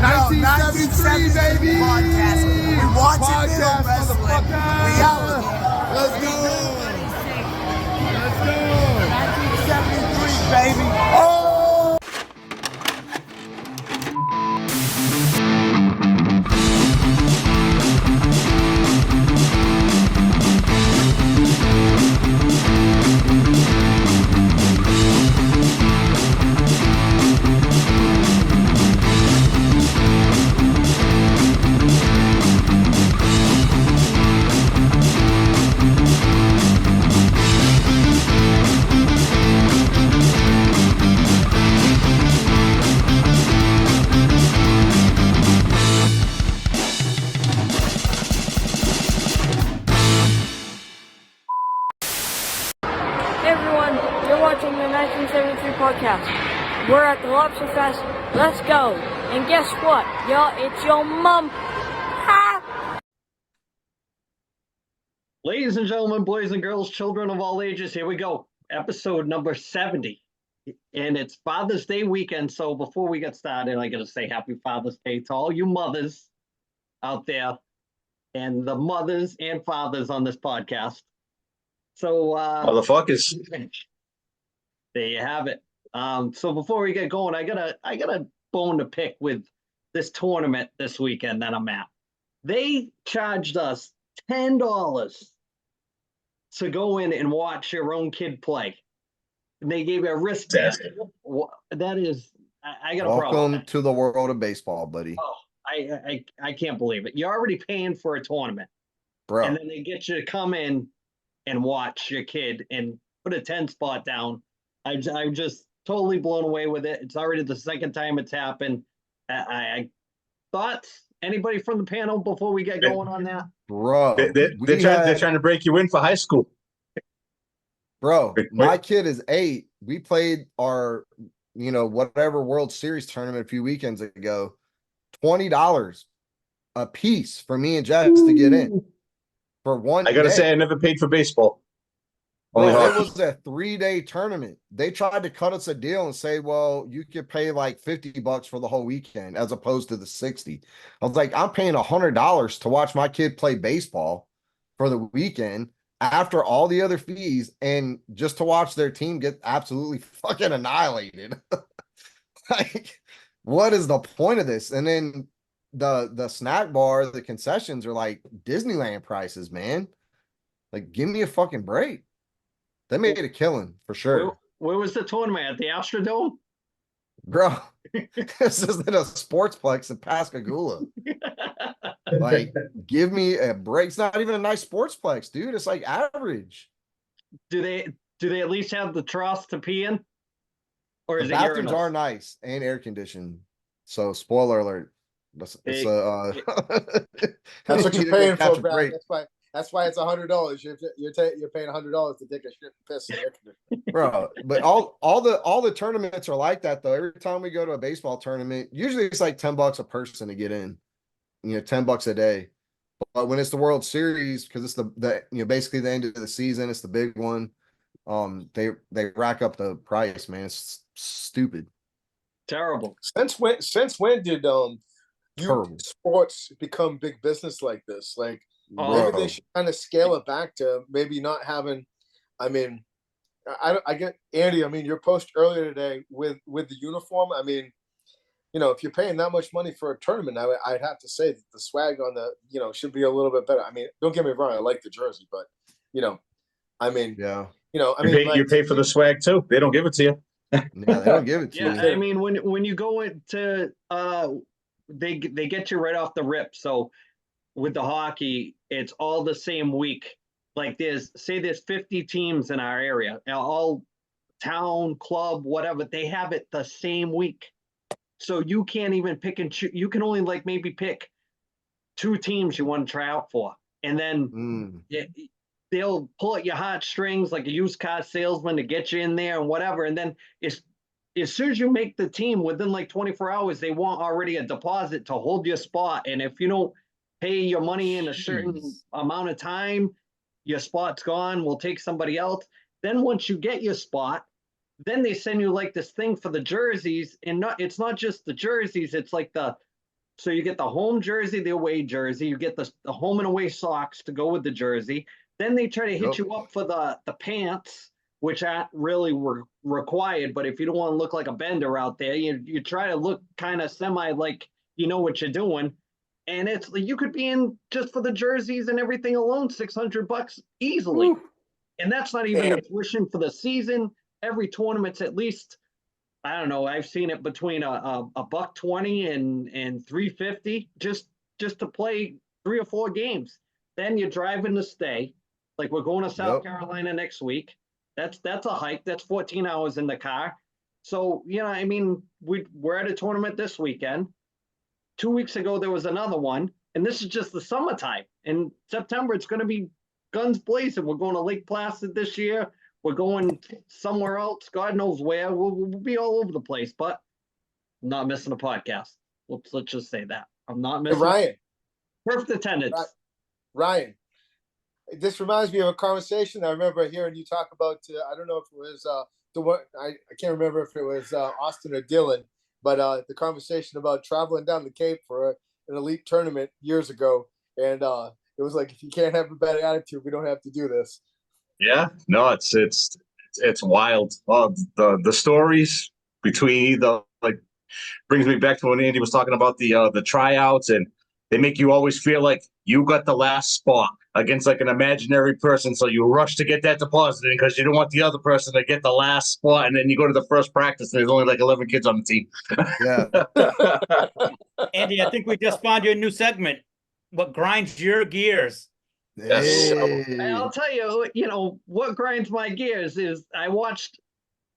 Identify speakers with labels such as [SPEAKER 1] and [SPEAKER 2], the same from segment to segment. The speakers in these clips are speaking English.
[SPEAKER 1] 1973, baby.
[SPEAKER 2] Podcast. We watching middle wrestling. We out here.
[SPEAKER 1] Let's go. Let's go.
[SPEAKER 2] 1973, baby. Oh!
[SPEAKER 3] Hey everyone, you're watching the 1973 podcast. We're at the Lobster Fest. Let's go. And guess what? Y'all, it's your mom. Ha!
[SPEAKER 4] Ladies and gentlemen, boys and girls, children of all ages, here we go. Episode number 70. And it's Father's Day weekend. So before we get started, I got to say happy Father's Day to all you mothers out there and the mothers and fathers on this podcast. So,
[SPEAKER 5] motherfuckers.
[SPEAKER 4] there you have it. So before we get going, I got a bone to pick with this tournament this weekend that I'm at. They charged us $10 to go in and watch your own kid play. And they gave you a wristband. That is, I got a problem.
[SPEAKER 1] Welcome to the world of baseball, buddy.
[SPEAKER 4] Oh, I can't believe it. You're already paying for a tournament,
[SPEAKER 1] Bro.
[SPEAKER 4] and then they get you to come in and watch your kid and put a 10 spot down. I'm just totally blown away with it. It's already the second time it's happened. I thoughts? Anybody from the panel before we get going on that?
[SPEAKER 1] Bro.
[SPEAKER 5] They're trying to break you in for high school.
[SPEAKER 1] Bro, my kid is 8. We played our, whatever World Series tournament a few weekends ago. $20 a piece for me and Jess to get in for one
[SPEAKER 5] I gotta
[SPEAKER 1] day.
[SPEAKER 5] say, I never paid for baseball. Only
[SPEAKER 1] Bro, it
[SPEAKER 5] hockey.
[SPEAKER 1] was a 3-day tournament. They tried to cut us a deal and say, well, you could pay like $50 for the whole weekend as opposed to the 60. I was like, I'm paying $100 to watch my kid play baseball for the weekend after all the other fees and just to watch their team get absolutely fucking annihilated. Like, what is the point of this? And then the snack bar, the concessions are like Disneyland prices, man. Like, give me a fucking break. They made a killing for sure.
[SPEAKER 4] Where was the tournament? At the Astrodome?
[SPEAKER 1] Bro, this isn't a sportsplex in Pascagoula. Like, give me a break. It's not even a nice sportsplex, dude. It's like average.
[SPEAKER 4] Do they at least have the troughs to pee in? Or is
[SPEAKER 1] The
[SPEAKER 4] it
[SPEAKER 1] bathrooms
[SPEAKER 4] urinals?
[SPEAKER 1] are nice and air conditioned. So, spoiler alert. It's
[SPEAKER 4] Hey,
[SPEAKER 6] That's what
[SPEAKER 1] you
[SPEAKER 6] you're paying
[SPEAKER 1] catch
[SPEAKER 6] for,
[SPEAKER 1] a
[SPEAKER 6] Brad.
[SPEAKER 1] break.
[SPEAKER 6] That's why it's $100. You're paying $100 to take a shit and piss in the air conditioner.
[SPEAKER 1] Bro, but all the tournaments are like that though. Every time we go to a baseball tournament, usually it's like $10 a person to get in. $10 a day. But when it's the World Series, because it's the basically the end of the season, it's the big one. They rack up the price, man. It's stupid.
[SPEAKER 4] terrible.
[SPEAKER 6] Since when did
[SPEAKER 1] Terrible.
[SPEAKER 6] youth sports become big business like this? Like
[SPEAKER 4] Oh,
[SPEAKER 6] maybe they should kind of scale it back to maybe not having. I mean, I get Andy. I mean, your post earlier today with the uniform. I mean, if you're paying that much money for a tournament, I'd have to say that the swag on the should be a little bit better. I mean, don't get me wrong, I like the jersey, but I mean,
[SPEAKER 1] Yeah.
[SPEAKER 5] You pay for the swag too. They don't give it to you.
[SPEAKER 1] Yeah, they don't give it to
[SPEAKER 4] yeah.
[SPEAKER 1] you.
[SPEAKER 4] I mean, when you go into they get you right off the rip. So with the hockey, it's all the same week. Like there's 50 teams in our area, all town, club, whatever. They have it the same week. So you can't even pick and choose. You can only like maybe pick 2 teams you want to try out for. And then they'll pull at your heartstrings like a used car salesman to get you in there and whatever. And then as soon as you make the team, within like 24 hours, they want already a deposit to hold your spot. And if you don't pay your money in a certain amount of time, your spot's gone. We'll take somebody else. Then once you get your spot, then they send you like this thing for the jerseys, and it's not just the jerseys. It's like the So you get the home jersey, the away jersey, you get the home and away socks to go with the jersey. Then they try to hit
[SPEAKER 1] Yep.
[SPEAKER 4] you up for the pants, which aren't really required. But if you don't want to look like a bender out there, you try to look kind of semi like you know what you're doing. And it's you could be in just for the jerseys and everything alone, $600 easily.
[SPEAKER 1] Woo.
[SPEAKER 4] And that's not even the tuition for the season. Every tournament's at least, I don't know, I've seen it between a $120 and $350 just to play 3 or 4 games. Then you're driving to stay. Like we're going to South Carolina next week. That's a hike. That's 14 hours in the car. So, I mean, we're at a tournament this weekend. 2 weeks ago, there was another one. And this is just the summertime. In September, it's going to be guns blazing. We're going to Lake Placid this year. We're going somewhere else. God knows where. We'll be all over the place, but I'm not missing a podcast. Let's just say that. I'm not missing.
[SPEAKER 6] Ryan.
[SPEAKER 4] Perfect attendance.
[SPEAKER 6] Ryan. This reminds me of a conversation I remember hearing you talk about. I don't know if it was the one. I can't remember if it was Austin or Dylan, but the conversation about traveling down the Cape for an elite tournament years ago, and it was like, if you can't have a bad attitude, we don't have to do this.
[SPEAKER 5] Yeah, no, it's wild. The stories between brings me back to when Andy was talking about the tryouts, and they make you always feel like you got the last spot against like an imaginary person, so you rush to get that deposited because you don't want the other person to get the last spot, and then you go to the first practice and there's only like 11 kids on the team.
[SPEAKER 1] Yeah.
[SPEAKER 7] Andy, I think we just found you a new segment. What grinds your gears?
[SPEAKER 5] Yes.
[SPEAKER 1] Hey.
[SPEAKER 4] I'll tell you, what grinds my gears is I watched.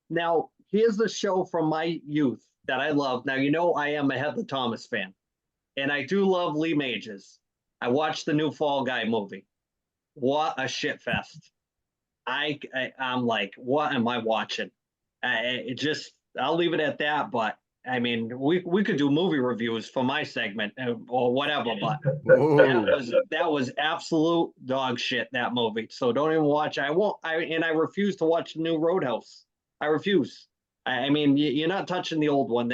[SPEAKER 4] Now, here's the show from my youth that I love. Now, I am a Heather Thomas fan, and I do love Lee Majors. I watched the new Fall Guy movie. What a shit fest. I'm like, what am I watching? I'll leave it at that, but I mean, we could do movie reviews for my segment or whatever, but that was absolute dog shit, that movie. So don't even watch. I refuse to watch the new Roadhouse. I refuse. I mean, you're not touching the old one.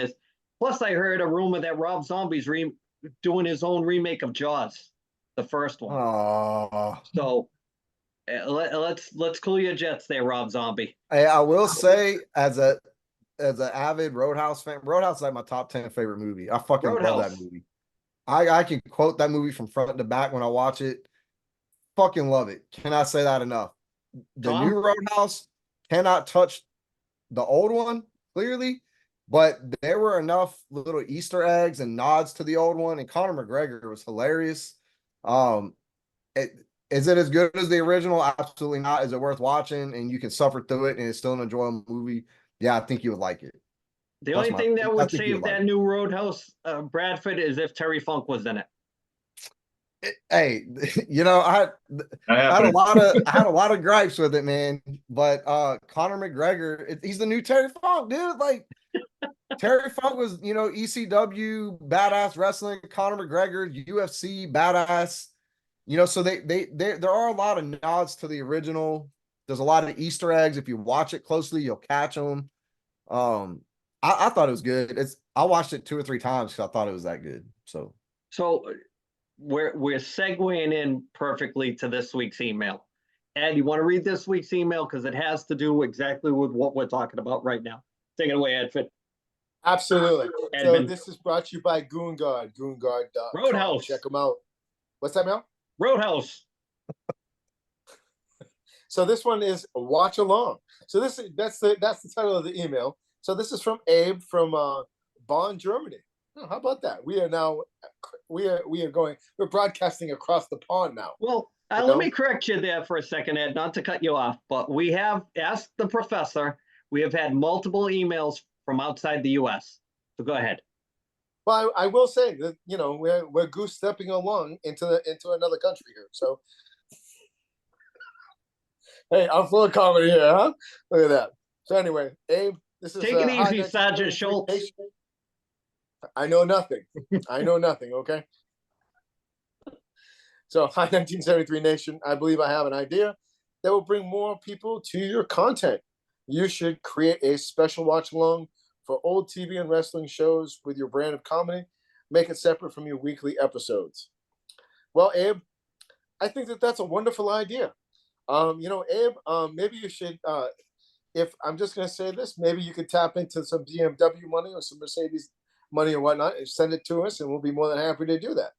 [SPEAKER 4] Plus I heard a rumor that Rob Zombie's doing his own remake of Jaws, the first one.
[SPEAKER 1] Oh.
[SPEAKER 4] So let's cool your jets there, Rob Zombie.
[SPEAKER 1] Hey, I will say, as an avid Roadhouse fan, Roadhouse is like my top 10 favorite movie. I fucking love that movie. I can quote that movie from front to back when I watch it. Fucking love it. Cannot say that enough. The new Roadhouse cannot touch the old one, clearly, but there were enough little Easter eggs and nods to the old one, and Conor McGregor was hilarious. Is it as good as the original? Absolutely not. Is it worth watching and you can suffer through it and it's still an enjoyable movie? Yeah, I think you would like it.
[SPEAKER 4] The only thing that would save that new Roadhouse, Bradford, is if Terry Funk was in it.
[SPEAKER 1] Hey, I had a lot of gripes with it, man. But Conor McGregor, he's the new Terry Funk, dude. Like Terry Funk was, ECW badass wrestling. Conor McGregor, UFC badass. So there are a lot of nods to the original. There's a lot of Easter eggs. If you watch it closely, you'll catch them. I thought it was good. I watched it 2 or 3 times because I thought it was that good. So
[SPEAKER 4] we're segueing in perfectly to this week's email. Ed, you want to read this week's email because it has to do exactly with what we're talking about right now. Take it away, Edford.
[SPEAKER 6] Absolutely. So this is brought to you by Goonguard. Goonguard.
[SPEAKER 4] Roadhouse.
[SPEAKER 6] Check them out. What's that, Mel?
[SPEAKER 4] Roadhouse.
[SPEAKER 6] So this one is Watch Along. So that's the title of the email. So this is from Abe from Bonn, Germany. Oh, how about that? We are now we're broadcasting across the pond now.
[SPEAKER 4] Well, let me correct you there for a second, Ed, not to cut you off, but we have asked the professor. We have had multiple emails from outside the U.S. So go ahead.
[SPEAKER 6] Well, I will say that we're goose stepping along into another country here. So hey, I'm full of comedy here, huh? Look at that. So anyway, Abe, this is
[SPEAKER 4] take it easy, Sergeant Schultz.
[SPEAKER 6] I know nothing. I know nothing. Okay. So, hi, 1973 Nation. I believe I have an idea that will bring more people to your content. You should create a special watch along for old TV and wrestling shows with your brand of comedy. make it separate from your weekly episodes. Well, Abe, I think that's a wonderful idea. Abe, maybe you should, if I'm just going to say this, maybe you could tap into some BMW money or some Mercedes money or whatnot and send it to us, and we'll be more than happy to do that.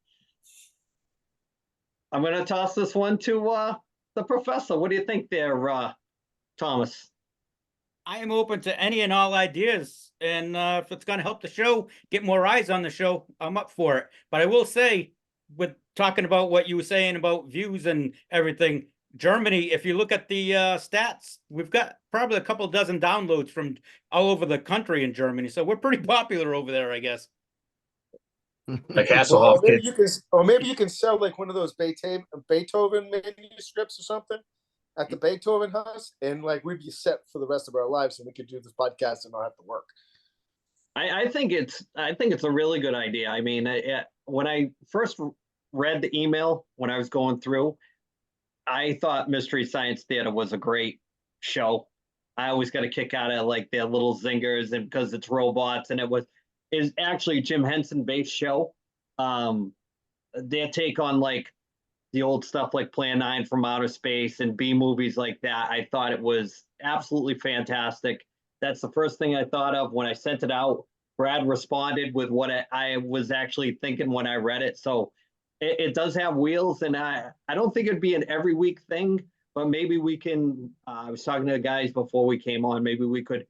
[SPEAKER 4] I'm going to toss this one to the professor. What do you think there, Thomas?
[SPEAKER 7] I am open to any and all ideas. And if it's going to help the show, get more eyes on the show, I'm up for it. But I will say, with talking about what you were saying about views and everything, Germany, if you look at the stats, we've got probably a couple dozen downloads from all over the country in Germany. So we're pretty popular over there, I guess.
[SPEAKER 5] Like Hasselhoff kids.
[SPEAKER 6] Maybe you can sell like one of those Beethoven manuscripts or something at the Beethoven house, and like we'd be set for the rest of our lives, and we could do this podcast and not have to work.
[SPEAKER 4] I think it's a really good idea. I mean, when I first read the email when I was going through, I thought Mystery Science Theater was a great show. I always got a kick out of like their little zingers, and because it's robots, and is actually a Jim Henson based show. Their take on like the old stuff like Plan 9 from Outer Space and B movies like that, I thought it was absolutely fantastic. That's the first thing I thought of when I sent it out. Brad responded with what I was actually thinking when I read it. So it does have wheels, and I don't think it'd be an every week thing, but maybe we can, I was talking to the guys before we came on, maybe we could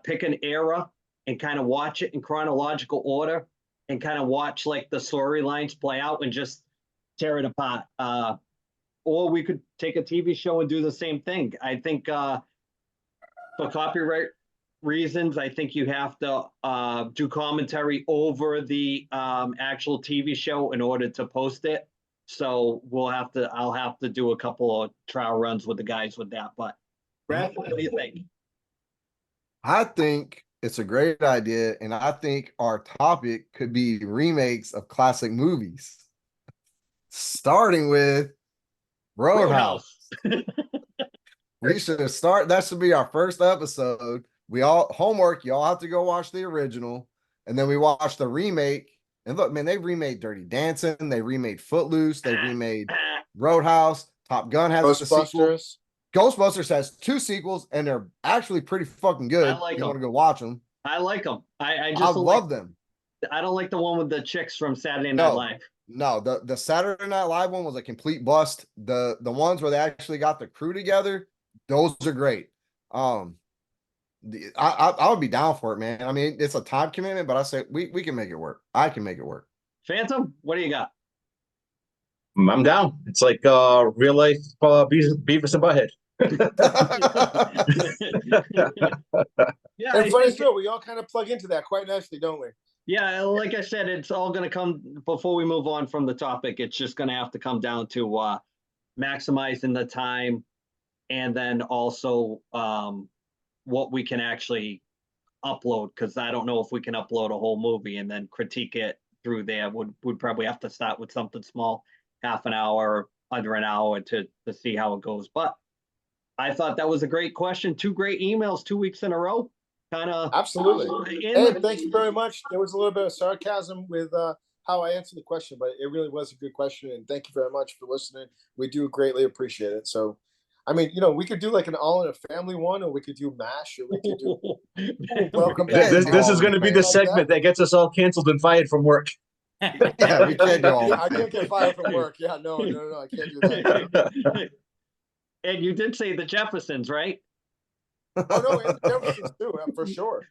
[SPEAKER 4] pick an era and kind of watch it in chronological order and kind of watch like the storylines play out and just tear it apart. Or we could take a TV show and do the same thing. I think for copyright reasons, I think you have to do commentary over the actual TV show in order to post it. So I'll have to do a couple of trial runs with the guys with that. But Brad, what do you think?
[SPEAKER 1] I think it's a great idea, and I think our topic could be remakes of classic movies, starting with Roadhouse. We should start. That should be our first episode. Homework. Y'all have to go watch the original, and then we watch the remake. And look, man, they remade Dirty Dancing. They remade Footloose. They remade Roadhouse. Top Gun has a sequel. Ghostbusters has 2 sequels, and they're actually pretty fucking good.
[SPEAKER 4] I like
[SPEAKER 1] you
[SPEAKER 4] them.
[SPEAKER 1] Want to go watch them?
[SPEAKER 4] I like them. I just
[SPEAKER 1] I love them.
[SPEAKER 4] I don't like the one with the chicks from Saturday Night Live.
[SPEAKER 1] No, the Saturday Night Live one was a complete bust. The ones where they actually got the crew together, those are great. I would be down for it, man. I mean, it's a time commitment, but I say we can make it work. I can make it work. Phantom,
[SPEAKER 4] what do you got?
[SPEAKER 5] I'm down. It's like real life Beavis and Butthead.
[SPEAKER 4] Yeah,
[SPEAKER 6] and funny story, we all kind of plug into that quite nicely, don't we?
[SPEAKER 4] Yeah, like I said, it's all going to come before we move on from the topic. It's just going to have to come down to maximizing the time, and then also what we can actually upload. Because I don't know if we can upload a whole movie and then critique it through there. Would probably have to start with something small, half an hour, under an hour to see how it goes. But I thought that was a great question. 2 great emails 2 weeks in a row.
[SPEAKER 6] Absolutely. Hey, thank you very much. There was a little bit of sarcasm with how I answered the question, but it really was a good question. And thank you very much for listening. We do greatly appreciate it. So, I mean, we could do like an All in a Family one, or we could do MASH, or we could do Welcome Back.
[SPEAKER 5] This is going to be the segment that gets us all canceled and fired from work.
[SPEAKER 1] Yeah, we can't do all
[SPEAKER 6] I can't get fired from work. Yeah, no, I can't do that.
[SPEAKER 4] And you did say the Jeffersons, right?
[SPEAKER 6] Oh no, and the Jeffersons too, for sure.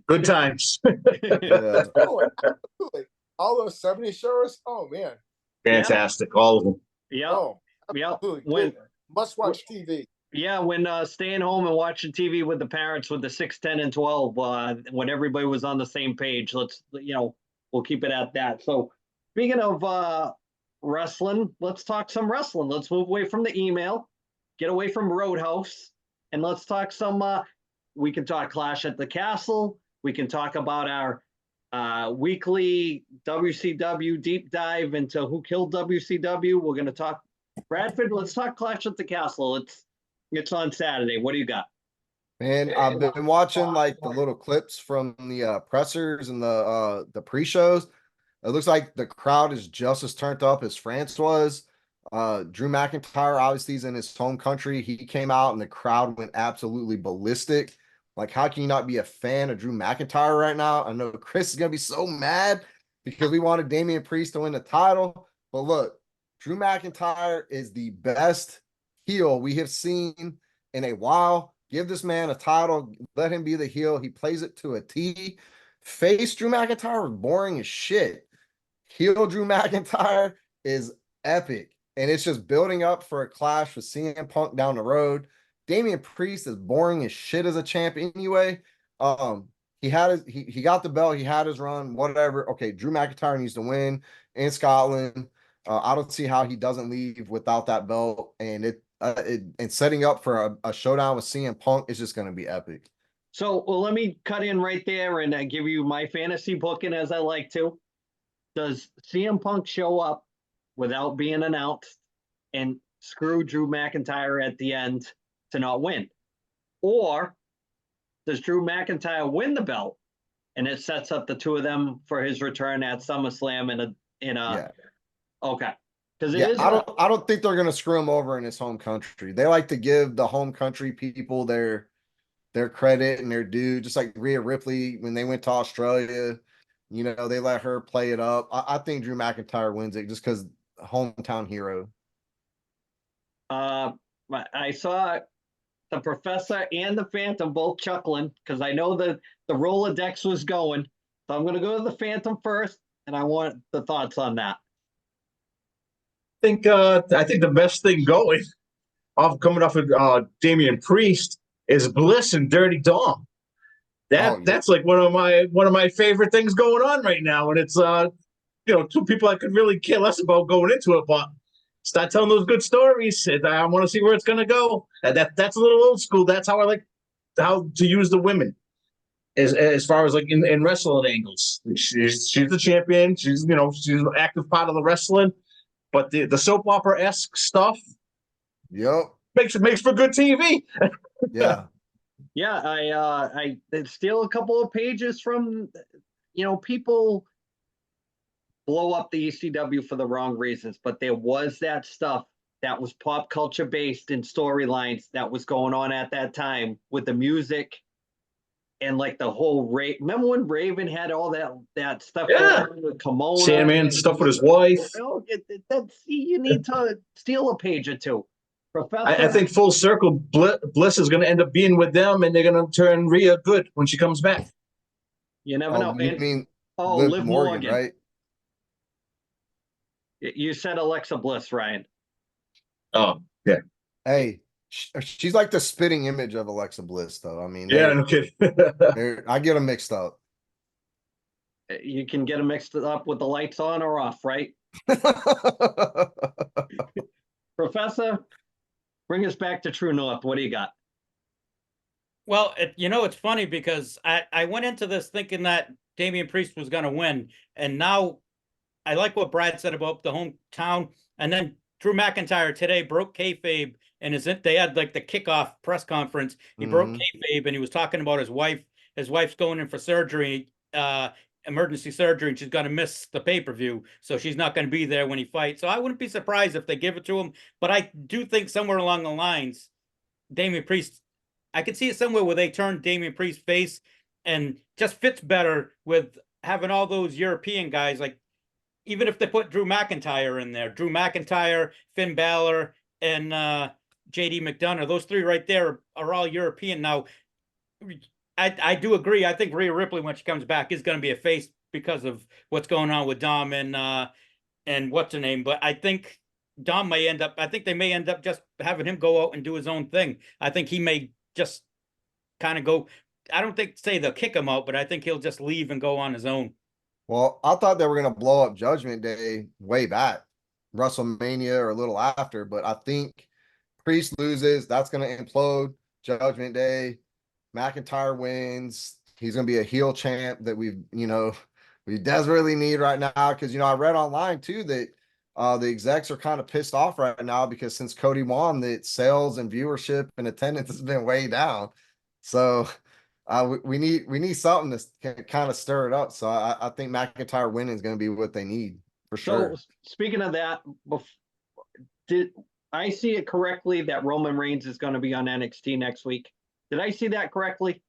[SPEAKER 5] Good times.
[SPEAKER 1] Yeah.
[SPEAKER 6] Oh, absolutely. All those 70 shows. Oh man,
[SPEAKER 5] fantastic, all of them.
[SPEAKER 4] Yeah,
[SPEAKER 6] oh,
[SPEAKER 4] when
[SPEAKER 6] must watch TV.
[SPEAKER 4] Yeah, when staying home and watching TV with the parents with the 6, 10, and 12, when everybody was on the same page. We'll keep it at that. So, speaking of wrestling, let's talk some wrestling. Let's move away from the email, get away from Roadhouse, and let's talk some. We can talk Clash at the Castle. We can talk about our weekly WCW deep dive into who killed WCW. We're going to talk Bradford. Let's talk Clash at the Castle. It's on Saturday. What do you got?
[SPEAKER 1] Man, I've been watching like the little clips from the pressers and the pre-shows. It looks like the crowd is just as turned up as France was. Drew McIntyre obviously is in his home country. He came out and the crowd went absolutely ballistic. Like, how can you not be a fan of Drew McIntyre right now? I know Chris is gonna be so mad because we wanted Damian Priest to win the title. But look, Drew McIntyre is the best heel we have seen in a while. Give this man a title, let him be the heel. He plays it to a T. Face Drew McIntyre was boring as shit. Heel Drew McIntyre is epic. And it's just building up for a clash with CM Punk down the road. Damian Priest is boring as shit as a champ anyway. He had his he got the belt, he had his run, whatever. Okay, Drew McIntyre needs to win in Scotland. I don't see how he doesn't leave without that belt, and and setting up for a showdown with CM Punk is just going to be epic.
[SPEAKER 4] So, well, let me cut in right there and give you my fantasy booking as I like to. Does CM Punk show up without being announced and screw Drew McIntyre at the end to not win? Or does Drew McIntyre win the belt and it sets up the two of them for his return at SummerSlam
[SPEAKER 1] Yeah.
[SPEAKER 4] Okay. Because
[SPEAKER 1] I don't think they're gonna screw him over in his home country. They like to give the home country people their credit and their due, just like Rhea Ripley when they went to Australia. You know, they let her play it up. I think Drew McIntyre wins it just because hometown hero.
[SPEAKER 4] I saw the Professor and the Phantom both chuckling because I know that the Rolodex was going. So I'm going to go to the Phantom first, and I want the thoughts on that.
[SPEAKER 5] I think the best thing going coming off of Damian Priest is Bliss and Dirty Dom. That's like one of my favorite things going on right now, and it's two people I could really care less about going into it, but start telling those good stories. I want to see where it's going to go. That's a little old school. That's how I like how to use the women as far as like in wrestling angles. She's the champion. She's an active part of the wrestling, but the soap opera-esque stuff.
[SPEAKER 1] Yep.
[SPEAKER 5] Makes for good TV.
[SPEAKER 1] Yeah.
[SPEAKER 4] Yeah, I steal a couple of pages from, people blow up the ECW for the wrong reasons, but there was that stuff that was pop culture based in storylines that was going on at that time with the music and like the whole remember when Raven had all that stuff with Kimona,
[SPEAKER 5] Sandman stuff with his wife.
[SPEAKER 4] You need to steal a page or two. Professor,
[SPEAKER 5] I think full circle, Bliss is going to end up being with them, and they're going to turn Rhea good when she comes back.
[SPEAKER 4] You never know.
[SPEAKER 1] You mean
[SPEAKER 4] Liv Morgan,
[SPEAKER 1] right?
[SPEAKER 4] You said Alexa Bliss, Ryan.
[SPEAKER 5] Oh, yeah.
[SPEAKER 1] Hey, she's like the spitting image of Alexa Bliss, though. I mean,
[SPEAKER 5] no kidding.
[SPEAKER 1] I get them mixed up.
[SPEAKER 4] You can get them mixed up with the lights on or off, right? Professor, bring us back to True North. What do you got?
[SPEAKER 7] Well, it's funny because I went into this thinking that Damian Priest was going to win, and now I like what Brad said about the hometown. And then Drew McIntyre today broke kayfabe, and they had like the kickoff press conference. He broke kayfabe, and he was talking about his wife. His wife's going in for surgery, emergency surgery, and she's going to miss the pay-per-view, so she's not going to be there when he fights. So I wouldn't be surprised if they give it to him. But I do think somewhere along the lines, Damian Priest, I could see it somewhere where they turn Damian Priest face and just fits better with having all those European guys. Like, even if they put Drew McIntyre in there, Drew McIntyre, Finn Balor, and JD McDonough, those three right there are all European. Now, I do agree. I think Rhea Ripley, when she comes back, is going to be a face because of what's going on with Dom and what's her name. But I think Dom may end up, I think they may end up just having him go out and do his own thing. I think he may just kind of go, I don't think say they'll kick him out, but I think he'll just leave and go on his own.
[SPEAKER 1] Well, I thought they were going to blow up Judgment Day way back, WrestleMania or a little after, but I think Priest loses. That's going to implode Judgment Day. McIntyre wins. He's going to be a heel champ that we desperately need right now. Because, I read online too that the execs are kind of pissed off right now because since Cody won, that sales and viewership and attendance has been way down. So We need something to kind of stir it up. So I think McIntyre winning is going to be what they need for sure.
[SPEAKER 4] So speaking of that, did I see it correctly that Roman Reigns is going to be on NXT next week? Did I see that correctly?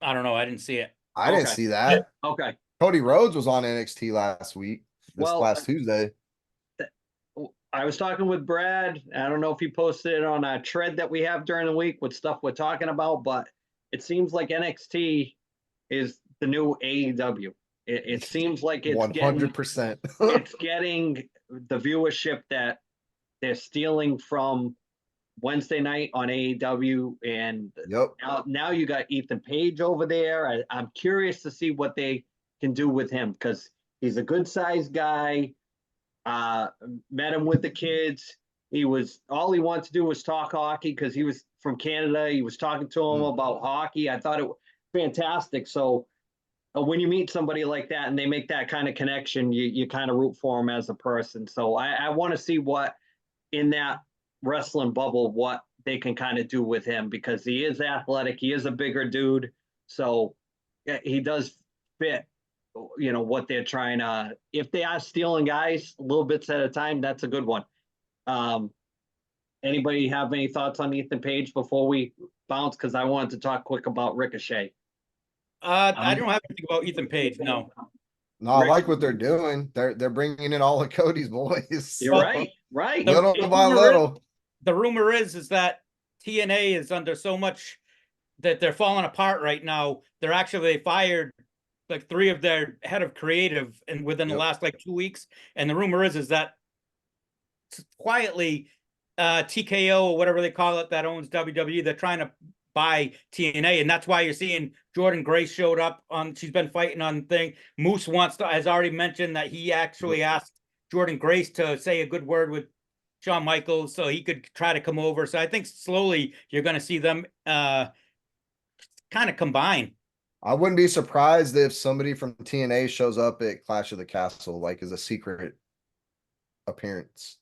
[SPEAKER 7] I don't know. I didn't see it.
[SPEAKER 1] I didn't
[SPEAKER 4] Okay.
[SPEAKER 1] see that.
[SPEAKER 4] Okay.
[SPEAKER 1] Cody Rhodes was on NXT last week,
[SPEAKER 4] Well,
[SPEAKER 1] last Tuesday.
[SPEAKER 4] I was talking with Brad. I don't know if he posted it on a thread that we have during the week with stuff we're talking about, but it seems like NXT is the new AEW. It seems like it's
[SPEAKER 1] 100%.
[SPEAKER 4] it's getting the viewership that they're stealing from Wednesday night on AEW, and
[SPEAKER 1] Yep.
[SPEAKER 4] now you got Ethan Page over there. I'm curious to see what they can do with him because he's a good sized guy. Met him with the kids. He wanted to do was talk hockey because he was from Canada. He was talking to him about hockey. I thought it was fantastic. So when you meet somebody like that and they make that kind of connection, you kind of root for him as a person. So I want to see what in that wrestling bubble, what they can kind of do with him because he is athletic. He is a bigger dude. So he does fit, what they're trying to, if they are stealing guys little bits at a time, that's a good one. Anybody have any thoughts on Ethan Page before we bounce? Because I wanted to talk quick about Ricochet.
[SPEAKER 7] I don't have anything about Ethan Page. No.
[SPEAKER 1] No, I like what they're doing. They're bringing in all of Cody's boys.
[SPEAKER 4] You're right.
[SPEAKER 1] Little by little.
[SPEAKER 7] The rumor is that TNA is under so much that they're falling apart right now. They fired like 3 of their head of creative and within the last like 2 weeks. And the rumor is that quietly TKO or whatever they call it that owns WWE, they're trying to buy TNA, and that's why you're seeing Jordan Grace showed up on. She's been fighting on thing. Moose has already mentioned that he actually asked Jordan Grace to say a good word with Shawn Michaels so he could try to come over. So I think slowly you're going to see them kind of combine.
[SPEAKER 1] I wouldn't be surprised if somebody from TNA shows up at Clash of the Castle, like as a secret appearance.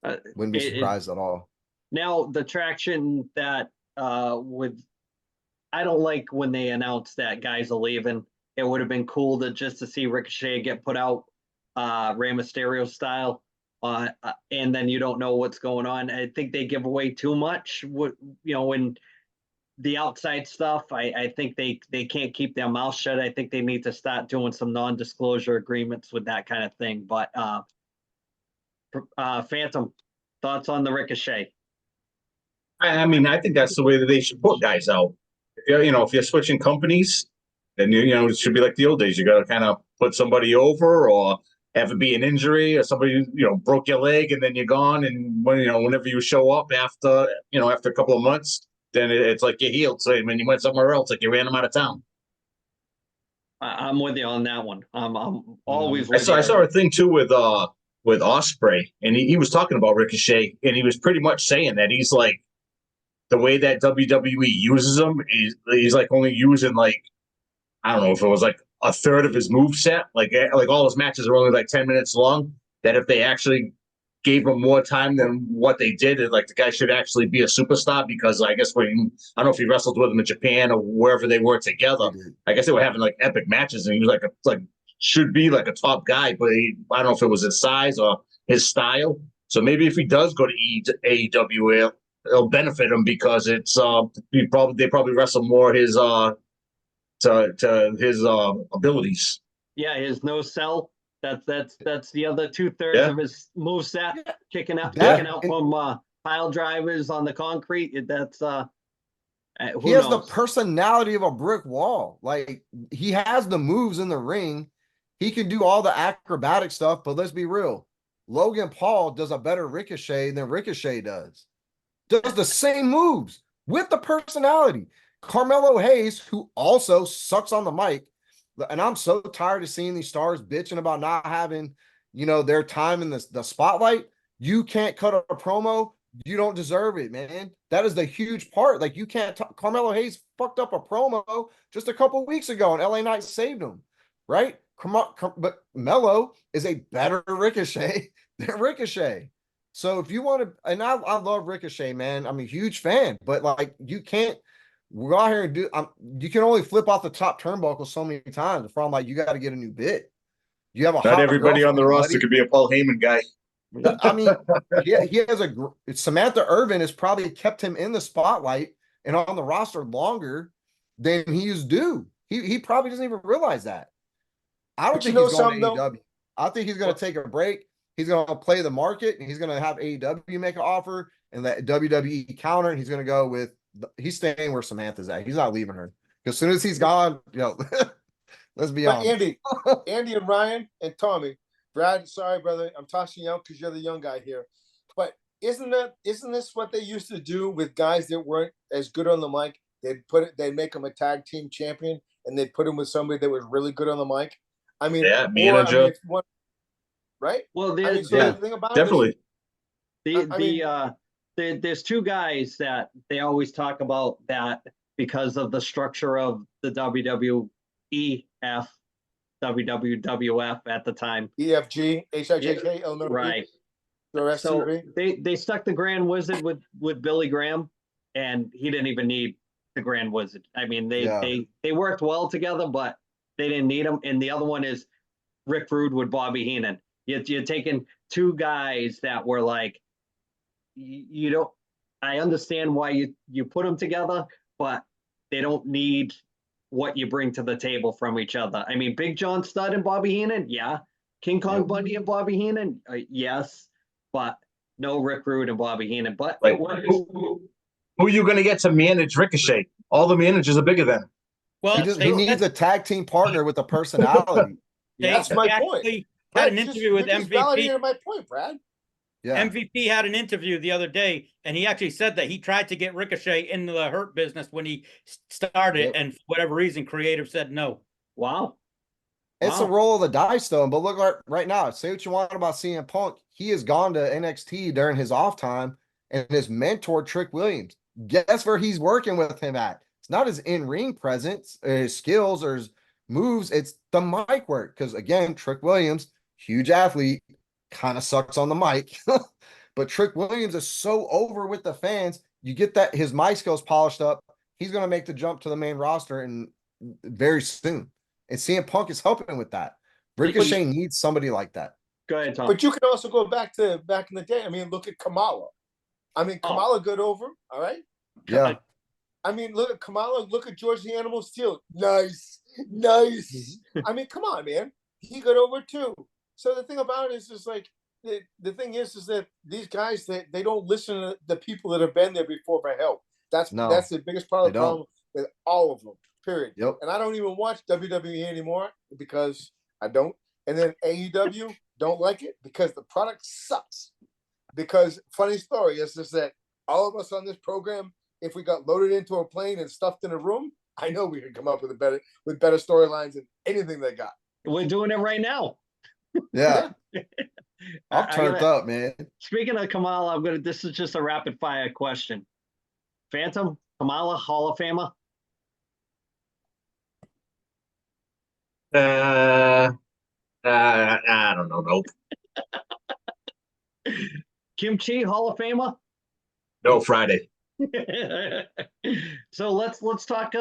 [SPEAKER 1] Wouldn't be surprised at all.
[SPEAKER 4] Now the traction that I don't like when they announce that guys are leaving. It would have been cool to see Ricochet get put out, Rey Mysterio style, and then you don't know what's going on. I think they give away too much. In the outside stuff, I think they can't keep their mouth shut. I think they need to start doing some non-disclosure agreements with that kind of thing. But Phantom, thoughts on the Ricochet?
[SPEAKER 5] I mean, I think that's the way that they should put guys out. If you're switching companies, then it should be like the old days. You got to kind of put somebody over, or have it be an injury, or somebody broke your leg and then you're gone. And whenever you show up after a couple of months, then it's like you're healed. So when you went somewhere else, like you ran them out of town.
[SPEAKER 4] I'm with you on that one. I'm always.
[SPEAKER 5] I saw a thing too with Ospreay, and he was talking about Ricochet, and he was pretty much saying that he's like, the way that WWE uses him, he's like only using like, I don't know if it was like a third of his moveset. Like all his matches are only like 10 minutes long. That if they actually gave him more time than what they did, like the guy should actually be a superstar, because I guess I don't know if he wrestled with him in Japan or wherever they were together. I guess they were having like epic matches, and he was should be like a top guy, but I don't know if it was his size or his style. So maybe if he does go to AEW, it'll benefit him, because it's they probably wrestle more his to his abilities.
[SPEAKER 4] Yeah, his no sell. That's the other 2/3 of his moveset, kicking out from pile drivers on the concrete. That's
[SPEAKER 1] he has the personality of a brick wall. Like, he has the moves in the ring. He can do all the acrobatic stuff, but let's be real. Logan Paul does a better Ricochet than Ricochet does. Does the same moves with the personality. Carmelo Hayes, who also sucks on the mic, and I'm so tired of seeing these stars bitching about not having, their time in the spotlight. You can't cut a promo. You don't deserve it, man. That is the huge part. Like, you can't Carmelo Hayes fucked up a promo just a couple weeks ago, and LA Knight saved him, right? But Melo is a better Ricochet than Ricochet. So if you want to, and I love Ricochet, man. I'm a huge fan, but like, you can't we'll go out here and do. You can only flip off the top turnbuckle so many times before I'm like, you got to get a new bit. You have a
[SPEAKER 5] Not
[SPEAKER 1] hot
[SPEAKER 5] everybody
[SPEAKER 1] girl
[SPEAKER 5] on the
[SPEAKER 1] for you,
[SPEAKER 5] roster
[SPEAKER 1] buddy.
[SPEAKER 5] could be a Paul Heyman guy.
[SPEAKER 1] I mean, he has Samantha Irvin has probably kept him in the spotlight and on the roster longer than he is due. He probably doesn't even realize that. I don't
[SPEAKER 6] But you
[SPEAKER 1] think
[SPEAKER 6] know
[SPEAKER 1] he's going
[SPEAKER 6] something,
[SPEAKER 1] to
[SPEAKER 6] though?
[SPEAKER 1] AEW. I think he's going to take a break. He's going to play the market, and he's going to have AEW make an offer and let WWE counter. And he's going to go with he's staying where Samantha's at. He's not leaving her. As soon as he's gone, let's be
[SPEAKER 6] But
[SPEAKER 1] honest.
[SPEAKER 6] Andy and Ryan and Tommy, Brad, sorry, brother, I'm tossing you out because you're the young guy here. But isn't this what they used to do with guys that weren't as good on the mic? They'd make them a tag team champion, and they'd put him with somebody that was really good on the mic. I mean,
[SPEAKER 5] Yeah,
[SPEAKER 6] or,
[SPEAKER 5] manager.
[SPEAKER 6] I mean, if you want, right?
[SPEAKER 4] Well,
[SPEAKER 6] I mean, so
[SPEAKER 1] yeah,
[SPEAKER 6] the thing about
[SPEAKER 5] Definitely.
[SPEAKER 4] there's two guys that they always talk about that because of the structure of the WWEF, WWF at the time.
[SPEAKER 6] EFG, HIJK, LMNP,
[SPEAKER 4] Right.
[SPEAKER 6] or
[SPEAKER 4] So
[SPEAKER 6] SCV.
[SPEAKER 4] they stuck the Grand Wizard with Billy Graham, and he didn't even need the Grand Wizard. I mean, they worked well together, but they didn't need him. And the other one is Rick Rude with Bobby Heenan. You're taking two guys that were like, you don't. I understand why you put them together, but they don't need what you bring to the table from each other. I mean, Big John Studd and Bobby Heenan, yeah. King Kong Bundy and Bobby Heenan, yes, but no Rick Rude and Bobby Heenan. But
[SPEAKER 5] Like, who are you going to get to manage Ricochet? All the managers are bigger than him.
[SPEAKER 7] Well,
[SPEAKER 1] he needs a tag team partner with a personality.
[SPEAKER 6] That's my point.
[SPEAKER 7] Actually
[SPEAKER 6] Brad,
[SPEAKER 7] had an interview with
[SPEAKER 6] you just
[SPEAKER 7] MVP.
[SPEAKER 6] validated my point, Brad.
[SPEAKER 1] Yeah.
[SPEAKER 7] MVP had an interview the other day, and he actually said that he tried to get Ricochet into the Hurt business when he started, and for whatever reason, creative said no.
[SPEAKER 4] Wow.
[SPEAKER 1] It's a roll of the dice, though. But look, right now, say what you want about CM Punk. He has gone to NXT during his off time and his mentor, Trick Williams. Guess where he's working with him at? It's not his in-ring presence, or his skills, or his moves. It's the mic work. Because, again, Trick Williams, huge athlete, kind of sucks on the mic. But Trick Williams is so over with the fans. You get that his mic skills polished up. He's going to make the jump to the main roster and very soon. And CM Punk is helping with that. Ricochet needs somebody like that.
[SPEAKER 4] Go ahead, Tom.
[SPEAKER 6] But you can also go back in the day. I mean, look at Kamala. I mean, Kamala got over, all right?
[SPEAKER 1] Yeah.
[SPEAKER 6] I mean, look at Kamala. Look at George the Animal Steel. Nice. I mean, come on, man. He got over too. So the thing about it is like the thing is that these guys they don't listen to the people that have been there before for help. That's the biggest part of the problem with all of them. Period.
[SPEAKER 1] Yep.
[SPEAKER 6] And I don't even watch WWE anymore because I don't. And then AEW don't like it because the product sucks. Because funny story is that all of us on this program, if we got loaded into a plane and stuffed in a room, I know we could come up with better storylines than anything they got.
[SPEAKER 4] We're doing it right now.
[SPEAKER 1] Yeah. I'm turned up, man.
[SPEAKER 4] Speaking of Kamala, this is just a rapid fire question. Phantom, Kamala, Hall of Famer?
[SPEAKER 5] I don't know. Nope.
[SPEAKER 4] Kimchi, Hall of Famer?
[SPEAKER 5] No, Friday.
[SPEAKER 4] So let's talk.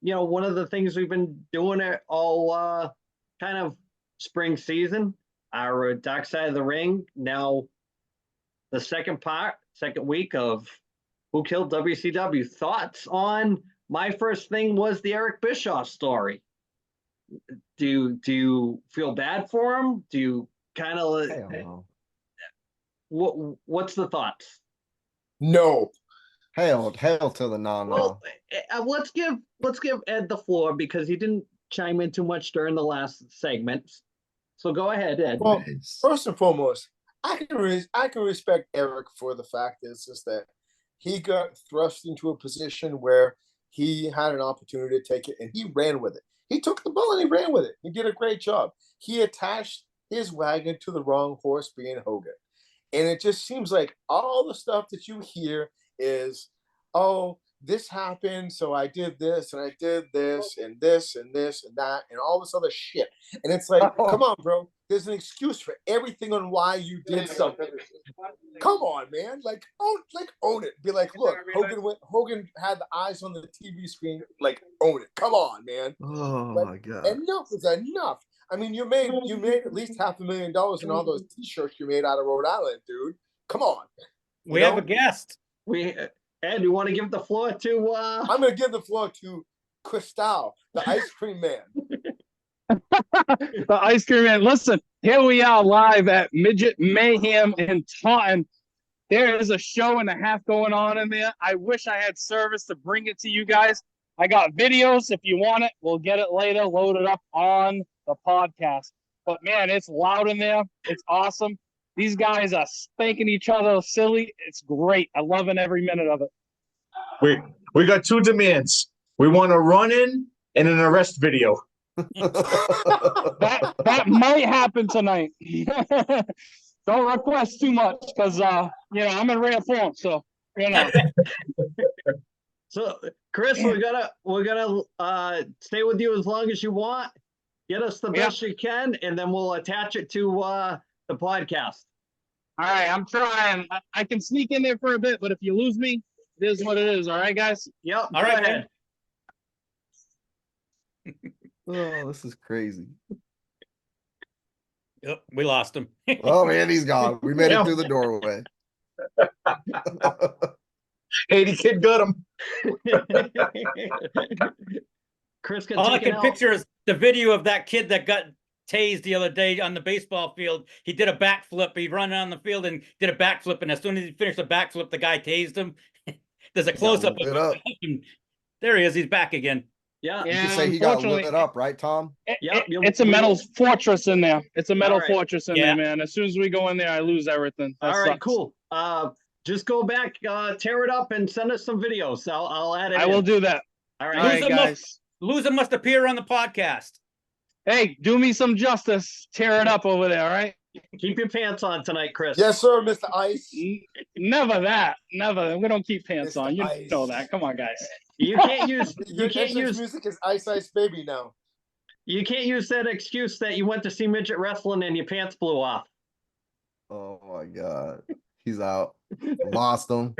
[SPEAKER 4] One of the things we've been doing it all kind of spring season, our Dark Side of the Ring. Now, the second week of Who Killed WCW. Thoughts on my first thing was the Eric Bischoff story. Do you feel bad for him? Do you kind of what's the thoughts?
[SPEAKER 6] No.
[SPEAKER 1] Hell to the no.
[SPEAKER 4] Well, let's give Ed the floor because he didn't chime in too much during the last segment. So go ahead, Ed.
[SPEAKER 6] Well, first and foremost, I can respect Eric for the fact that he got thrust into a position where he had an opportunity to take it and he ran with it. He took the ball and he ran with it. He did a great job. He attached his wagon to the wrong horse, being Hogan. And it just seems like all the stuff that you hear is, oh, this happened, so I did this, and I did this, and this, and this, and that, and all this other shit. And it's like, come on, bro. There's an excuse for everything on why you did something. Come on, man. Like own it. Be like, look, Hogan had the eyes on the TV screen. Like, own it. Come on, man.
[SPEAKER 1] Oh
[SPEAKER 6] Like,
[SPEAKER 1] my god.
[SPEAKER 6] enough is enough. I mean, you made at least $500,000 in all those T-shirts you made out of Rhode Island, dude. Come on.
[SPEAKER 7] We have a guest.
[SPEAKER 4] Ed, you want to give the floor to?
[SPEAKER 6] I'm gonna give the floor to Cristal, the ice cream man.
[SPEAKER 8] The ice cream man. Listen, here we are live at Midget Mayhem in Taunton. There is a show and a half going on in there. I wish I had service to bring it to you guys. I got videos. If you want it, we'll get it later, load it up on the podcast. But man, it's loud in there. It's awesome. These guys are spanking each other silly. It's great. I'm loving every minute of it.
[SPEAKER 5] We got two demands. We want a run-in and an arrest video.
[SPEAKER 8] That might happen tonight. Don't request too much because I'm in rare form, so
[SPEAKER 4] So Chris, we're gonna stay with you as long as you want. Get us the best you can, and then we'll attach it to the podcast.
[SPEAKER 8] All right, I'm trying. I can sneak in there for a bit, but if you lose me, it is what it is. All right, guys?
[SPEAKER 4] Yep.
[SPEAKER 7] All right,
[SPEAKER 4] ahead.
[SPEAKER 1] Oh, this is crazy.
[SPEAKER 7] Yep, we lost him.
[SPEAKER 1] Oh man, he's gone. We made it through the doorway.
[SPEAKER 5] 80 kid got him.
[SPEAKER 4] Chris can
[SPEAKER 7] All I
[SPEAKER 4] take it
[SPEAKER 7] can
[SPEAKER 4] out.
[SPEAKER 7] picture is the video of that kid that got tased the other day on the baseball field. He did a backflip. He ran on the field and did a backflip, and as soon as he finished the backflip, the guy tased him. There's a close up of him. There he is. He's back again.
[SPEAKER 4] Yeah.
[SPEAKER 1] You can say he got lit up, right, Tom?
[SPEAKER 8] It's a metal fortress in there. It's a metal fortress in there, man. As soon as we go in there, I lose everything. That
[SPEAKER 4] All right,
[SPEAKER 8] sucks.
[SPEAKER 4] cool. Just go back, tear it up, and send us some videos. I'll add it.
[SPEAKER 8] I will do that.
[SPEAKER 4] All
[SPEAKER 8] All
[SPEAKER 4] right.
[SPEAKER 8] right, guys.
[SPEAKER 7] Loser must appear on the podcast.
[SPEAKER 8] Hey, do me some justice. Tear it up over there, all right?
[SPEAKER 4] Keep your pants on tonight, Chris.
[SPEAKER 6] Yes, sir, Mr. Ice.
[SPEAKER 8] Never that. Never. We don't keep pants
[SPEAKER 6] Mr.
[SPEAKER 8] on. You
[SPEAKER 6] Ice.
[SPEAKER 8] know that. Come on, guys.
[SPEAKER 4] You can't use
[SPEAKER 6] Your entrance music is Ice Ice Baby now.
[SPEAKER 4] you can't use that excuse that you went to see midget wrestling and your pants blew off.
[SPEAKER 1] Oh my god. He's out. Lost him.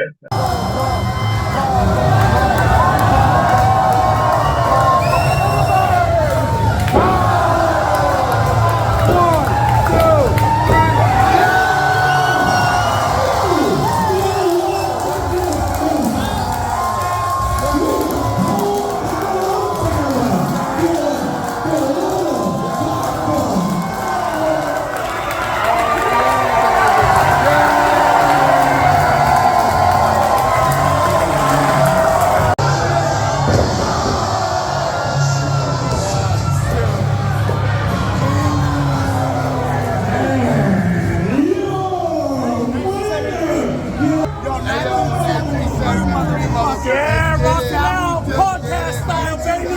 [SPEAKER 2] Yeah, rock it out. Podcast style, baby.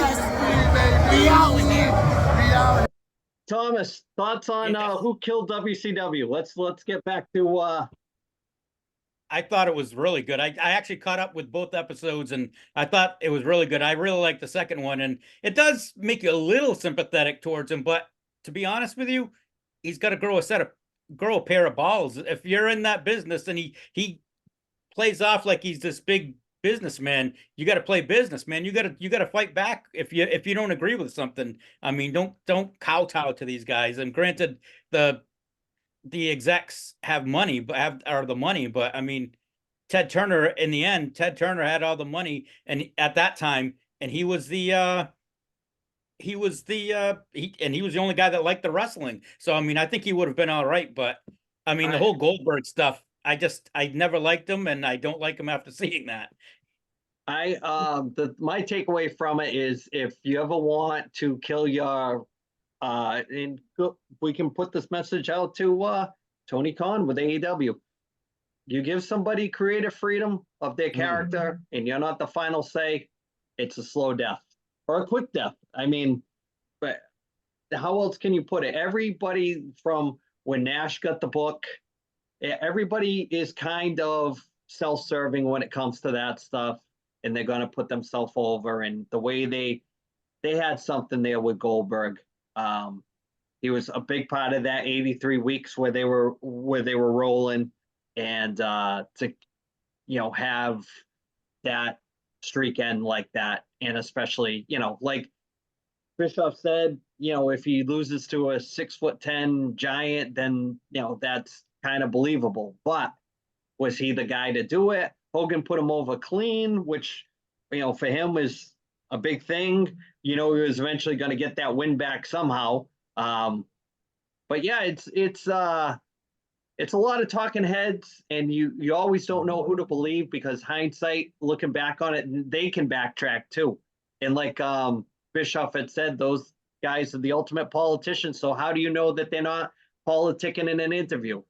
[SPEAKER 2] We out here.
[SPEAKER 4] Thomas, thoughts on who killed WCW? Let's get back to
[SPEAKER 7] I thought it was really good. I actually caught up with both episodes, and I thought it was really good. I really liked the second one, and it does make you a little sympathetic towards him. But to be honest with you, he's got to grow a pair of balls. If you're in that business and he plays off like he's this big businessman, you got to play business, man. You got to fight back if you don't agree with something. I mean, don't kowtow to these guys. And granted, the execs have money, but I mean, Ted Turner, in the end, Ted Turner had all the money, and at that time, and he was the only guy that liked the wrestling. So I mean, I think he would have been all right. But I mean, the whole Goldberg stuff, I never liked him, and I don't like him after seeing that.
[SPEAKER 4] my takeaway from it is if you ever want to kill your we can put this message out to Tony Khan with AEW. You give somebody creative freedom of their character, and you're not the final say, it's a slow death or a quick death. I mean, but how else can you put it? Everybody from when Nash got the book, everybody is kind of self-serving when it comes to that stuff, and they're going to put themselves over. And the way they had something there with Goldberg. He was a big part of that 83 weeks where they were rolling. and to have that streak end like that, and especially like Bischoff said, if he loses to a 6'10" giant, then that's kind of believable. But was he the guy to do it? Hogan put him over clean, which for him is a big thing. He was eventually going to get that win back somehow. But yeah, it's a lot of talking heads, and you always don't know who to believe, because hindsight, looking back on it, they can backtrack too. And like Bischoff had said, those guys are the ultimate politicians. So how do you know that they're not politicking in an interview?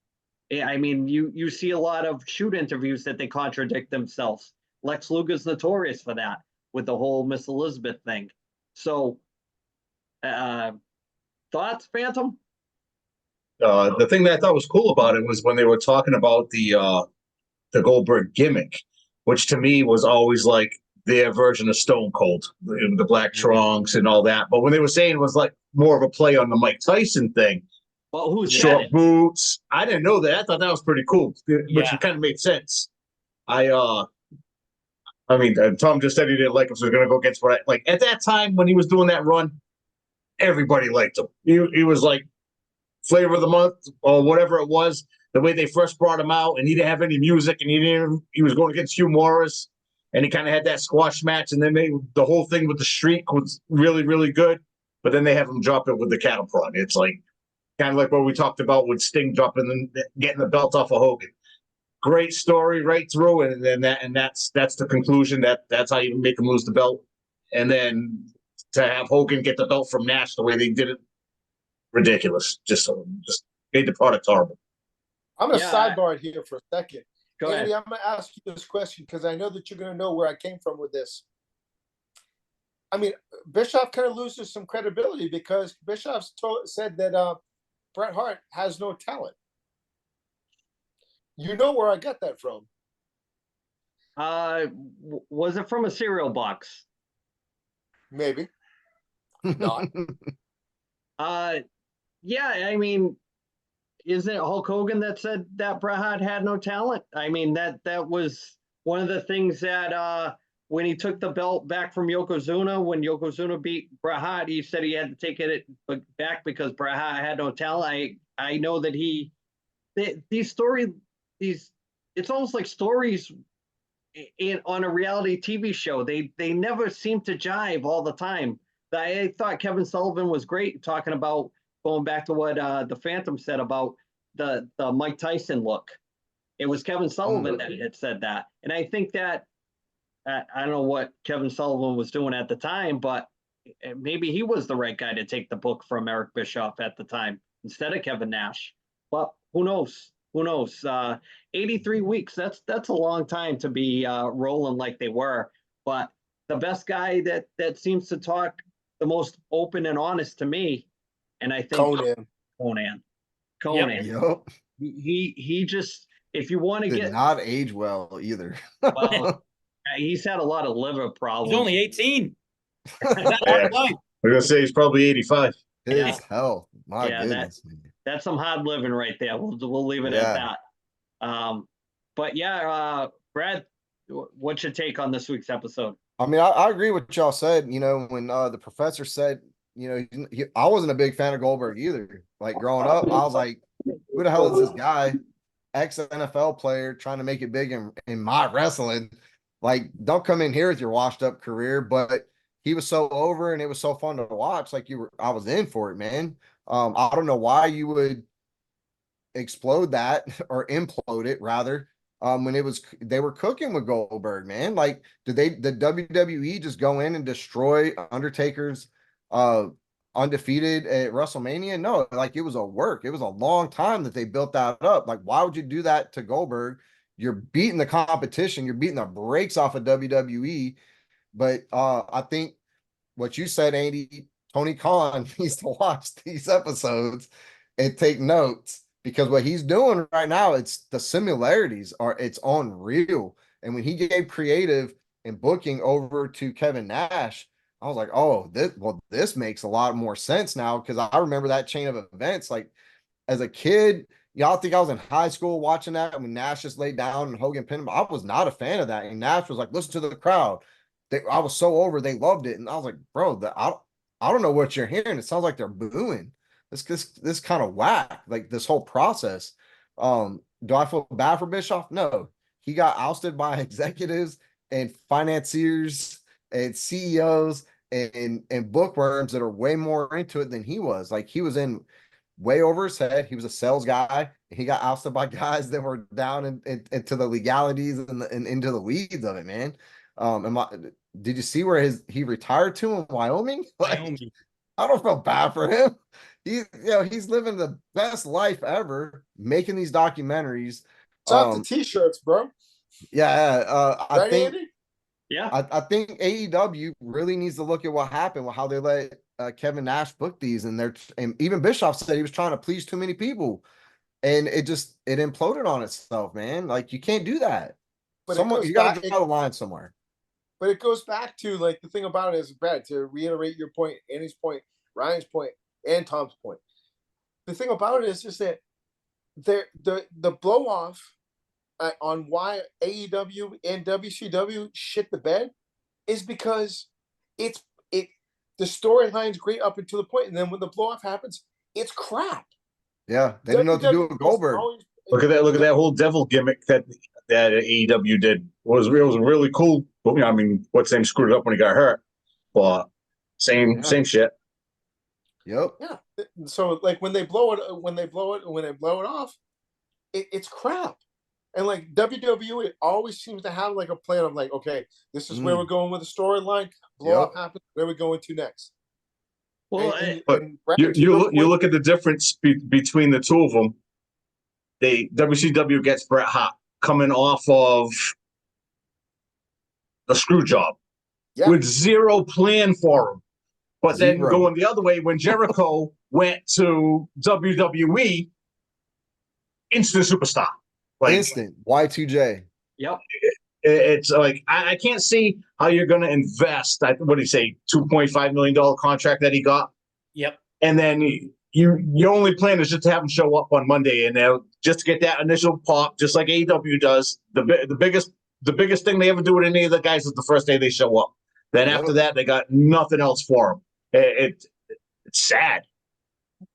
[SPEAKER 4] I mean, you see a lot of shoot interviews that they contradict themselves. Lex Luger's notorious for that with the whole Miss Elizabeth thing. So, thoughts, Phantom?
[SPEAKER 5] The thing that I thought was cool about it was when they were talking about the Goldberg gimmick, which to me was always like their version of Stone Cold, the black trunks and all that. But when they were saying it was like more of a play on the Mike Tyson thing,
[SPEAKER 4] well, who's
[SPEAKER 5] short
[SPEAKER 4] that?
[SPEAKER 5] boots. I didn't know that. I thought that was pretty cool, which kind of made sense. I mean, Tom just said he didn't like him, so he's going to go against what like at that time when he was doing that run, everybody liked him. He was like flavor of the month or whatever it was. The way they first brought him out, and he didn't have any music, and he was going against Hugh Morris, and he kind of had that squash match, and then the whole thing with the streak was really, really good. But then they have him drop it with the cattle prod. It's like kind of like what we talked about with Sting dropping getting the belt off of Hogan. Great story right through, and then that's the conclusion. That's how you make him lose the belt. And then to have Hogan get the belt from Nash the way they did it, ridiculous. Just made the product horrible.
[SPEAKER 6] I'm going to sidebar it here for a second.
[SPEAKER 4] Go ahead.
[SPEAKER 6] Andy, I'm going to ask you this question because I know that you're going to know where I came from with this. I mean, Bischoff kind of loses some credibility because Bischoff said that Bret Hart has no talent. You know where I got that from?
[SPEAKER 4] Was it from a cereal box?
[SPEAKER 6] Maybe. Not.
[SPEAKER 4] Yeah, I mean, isn't it Hulk Hogan that said that Bret Hart had no talent? I mean, that was one of the things that when he took the belt back from Yokozuna, when Yokozuna beat Bret Hart, he said he had to take it back because Bret Hart had no talent. I know that it's almost like stories on a reality TV show. They never seem to jive all the time. I thought Kevin Sullivan was great talking about going back to what the Phantom said about the Mike Tyson look. It was Kevin Sullivan that had said that. And I think that, I don't know what Kevin Sullivan was doing at the time, but maybe he was the right guy to take the book from Eric Bischoff at the time instead of Kevin Nash. But who knows? Who knows? 83 weeks, that's a long time to be rolling like they were. But the best guy that seems to talk the most open and honest to me, and I think Conan.
[SPEAKER 1] Yep.
[SPEAKER 4] He just, if you want to
[SPEAKER 1] Did not age well either.
[SPEAKER 4] well, he's had a lot of liver problems.
[SPEAKER 7] He's only 18.
[SPEAKER 5] We're going to say he's probably 85.
[SPEAKER 1] His health. My goodness.
[SPEAKER 4] That's some hard living right there. We'll leave it at that. But yeah, Brad, what's your take on this week's episode?
[SPEAKER 1] I mean, I agree with what y'all said. When the professor said, I wasn't a big fan of Goldberg either. Like growing up, I was like, who the hell is this guy? Ex-NFL player trying to make it big in my wrestling. Like, don't come in here with your washed up career. But he was so over and it was so fun to watch. Like I was in for it, man. I don't know why you would explode that or implode it rather. When they were cooking with Goldberg, man. Like, did the WWE just go in and destroy Undertaker's undefeated at WrestleMania? No, like it was a long time that they built that up. Like, why would you do that to Goldberg? You're beating the competition, you're beating the brakes off of WWE. But I think what you said, Andy, Tony Khan needs to watch these episodes and take notes. Because what he's doing right now, it's the similarities it's unreal. And when he gave creative and booking over to Kevin Nash, I was like, oh, this makes a lot more sense now. Because I remember that chain of events. Like as a kid, Y'all think I was in high school watching that when Nash just laid down and Hogan pinned him? I was not a fan of that. And Nash was like, listen to the crowd. I was so over, they loved it. And I was like, bro, I don't know what you're hearing. It sounds like they're booing. This kind of whack, like this whole process. Do I feel bad for Bischoff? No. He got ousted by executives and financiers and CEOs and bookworms that are way more into it than he was. Like he was in way over his head. He was a sales guy. He got ousted by guys that were down into the legalities and into the weeds of it, man. Did you see where he retired to in Wyoming? Like,
[SPEAKER 7] Wyoming.
[SPEAKER 1] I don't feel bad for him. He's living the best life ever, making these documentaries.
[SPEAKER 6] It's off the t-shirts, bro.
[SPEAKER 1] Yeah, I think
[SPEAKER 6] Andy?
[SPEAKER 4] Yeah.
[SPEAKER 1] I think AEW really needs to look at what happened with how they let Kevin Nash book these, and even Bischoff said he was trying to please too many people, and it imploded on itself, man. Like you can't do that.
[SPEAKER 6] But
[SPEAKER 1] You got to draw the line somewhere.
[SPEAKER 6] But it goes back to like the thing about it is, Brad, to reiterate your point, Andy's point, Ryan's point, and Tom's point. The thing about it is just that the blow off on why AEW and WCW shit the bed is because the storyline's great up until the point, and then when the blow off happens, it's crap.
[SPEAKER 1] Yeah, they didn't know what to do with Goldberg.
[SPEAKER 5] Look at that whole devil gimmick that AEW did. It was really cool. But, I mean, what's name screwed it up when he got hurt, but same shit.
[SPEAKER 1] Yep.
[SPEAKER 6] Yeah. So like when they blow it off, it's crap. And like WWE always seems to have like a plan of like, okay, this is where we're going with the storyline. Blow up happens. Where we're going to next.
[SPEAKER 4] Well,
[SPEAKER 5] but you look at the difference between the two of them. WCW gets Bret Hart coming off of a screw job with zero plan for him. But then going the other way, when Jericho went to WWE, instant superstar. Like,
[SPEAKER 1] instant Y2J.
[SPEAKER 4] Yep.
[SPEAKER 5] It's like I can't see how you're going to invest. What did he say? $2.5 million contract that he got.
[SPEAKER 7] Yep.
[SPEAKER 5] And then your only plan is just to have him show up on Monday, and just to get that initial pop, just like AEW does. The biggest thing they ever do with any of the guys is the first day they show up. Then after that, they got nothing else for them. It's sad.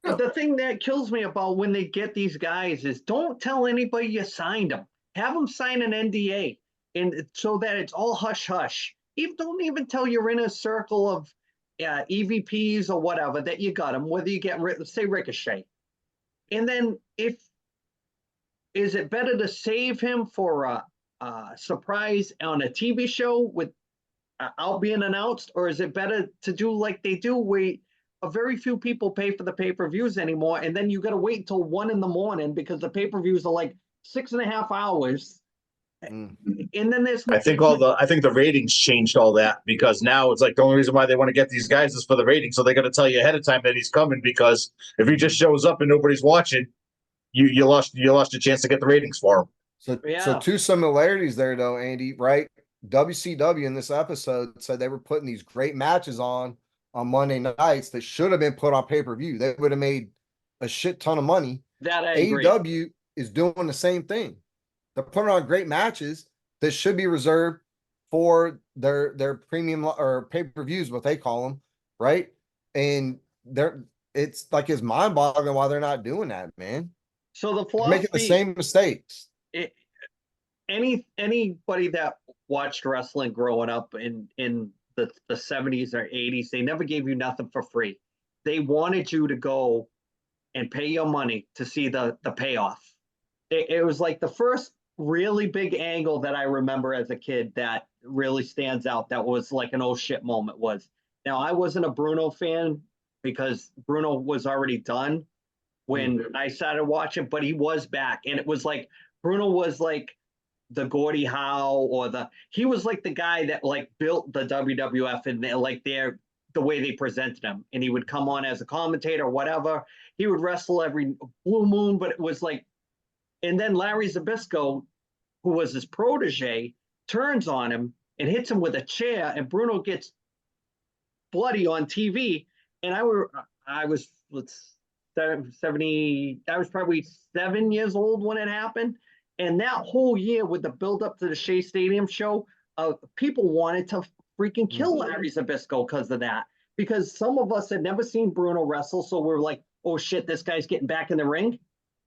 [SPEAKER 4] But the thing that kills me about when they get these guys is don't tell anybody you signed them. Have them sign an NDA, and so that it's all hush hush. Don't even tell your inner circle of EVPs or whatever that you got them. Whether you get say Ricochet, and then is it better to save him for a surprise on a TV show with out being announced, or is it better to do like they do where very few people pay for the pay-per-views anymore, and then you got to wait until 1 a.m. because the pay-per-views are like 6.5 hours. And then there's
[SPEAKER 5] I think the ratings changed all that, because now it's like the only reason why they want to get these guys is for the ratings. So they got to tell you ahead of time that he's coming, because if he just shows up and nobody's watching, you lost your chance to get the ratings for him.
[SPEAKER 1] So two similarities there though, Andy, right? WCW in this episode said they were putting these great matches on Monday nights that should have been put on pay-per-view. They would have made a shit ton of money.
[SPEAKER 4] That I agree.
[SPEAKER 1] AEW is doing the same thing. They're putting on great matches that should be reserved for their premium or pay-per-views, what they call them, right? And it's like it's mind-boggling why they're not doing that, man.
[SPEAKER 4] So the philosophy,
[SPEAKER 1] they're making the same mistakes.
[SPEAKER 4] Anybody that watched wrestling growing up in the 70s or 80s, they never gave you nothing for free. They wanted you to go and pay your money to see the payoff. It was like the first really big angle that I remember as a kid that really stands out, that was like an oh shit moment was. Now, I wasn't a Bruno fan because Bruno was already done when I started watching, but he was back. And it was like, Bruno was like the Gordie Howe he was like the guy that like built the WWF and like the way they presented him. And he would come on as a commentator or whatever. He would wrestle every blue moon, but it was like, and then Larry Zbyszko, who was his protege, turns on him and hits him with a chair, and Bruno gets bloody on TV. And I was 70, I was probably 7 years old when it happened. And that whole year with the build up to the Shea Stadium show, people wanted to freaking kill Larry Zbyszko because of that. Because some of us had never seen Bruno wrestle. So we're like, oh shit, this guy's getting back in the ring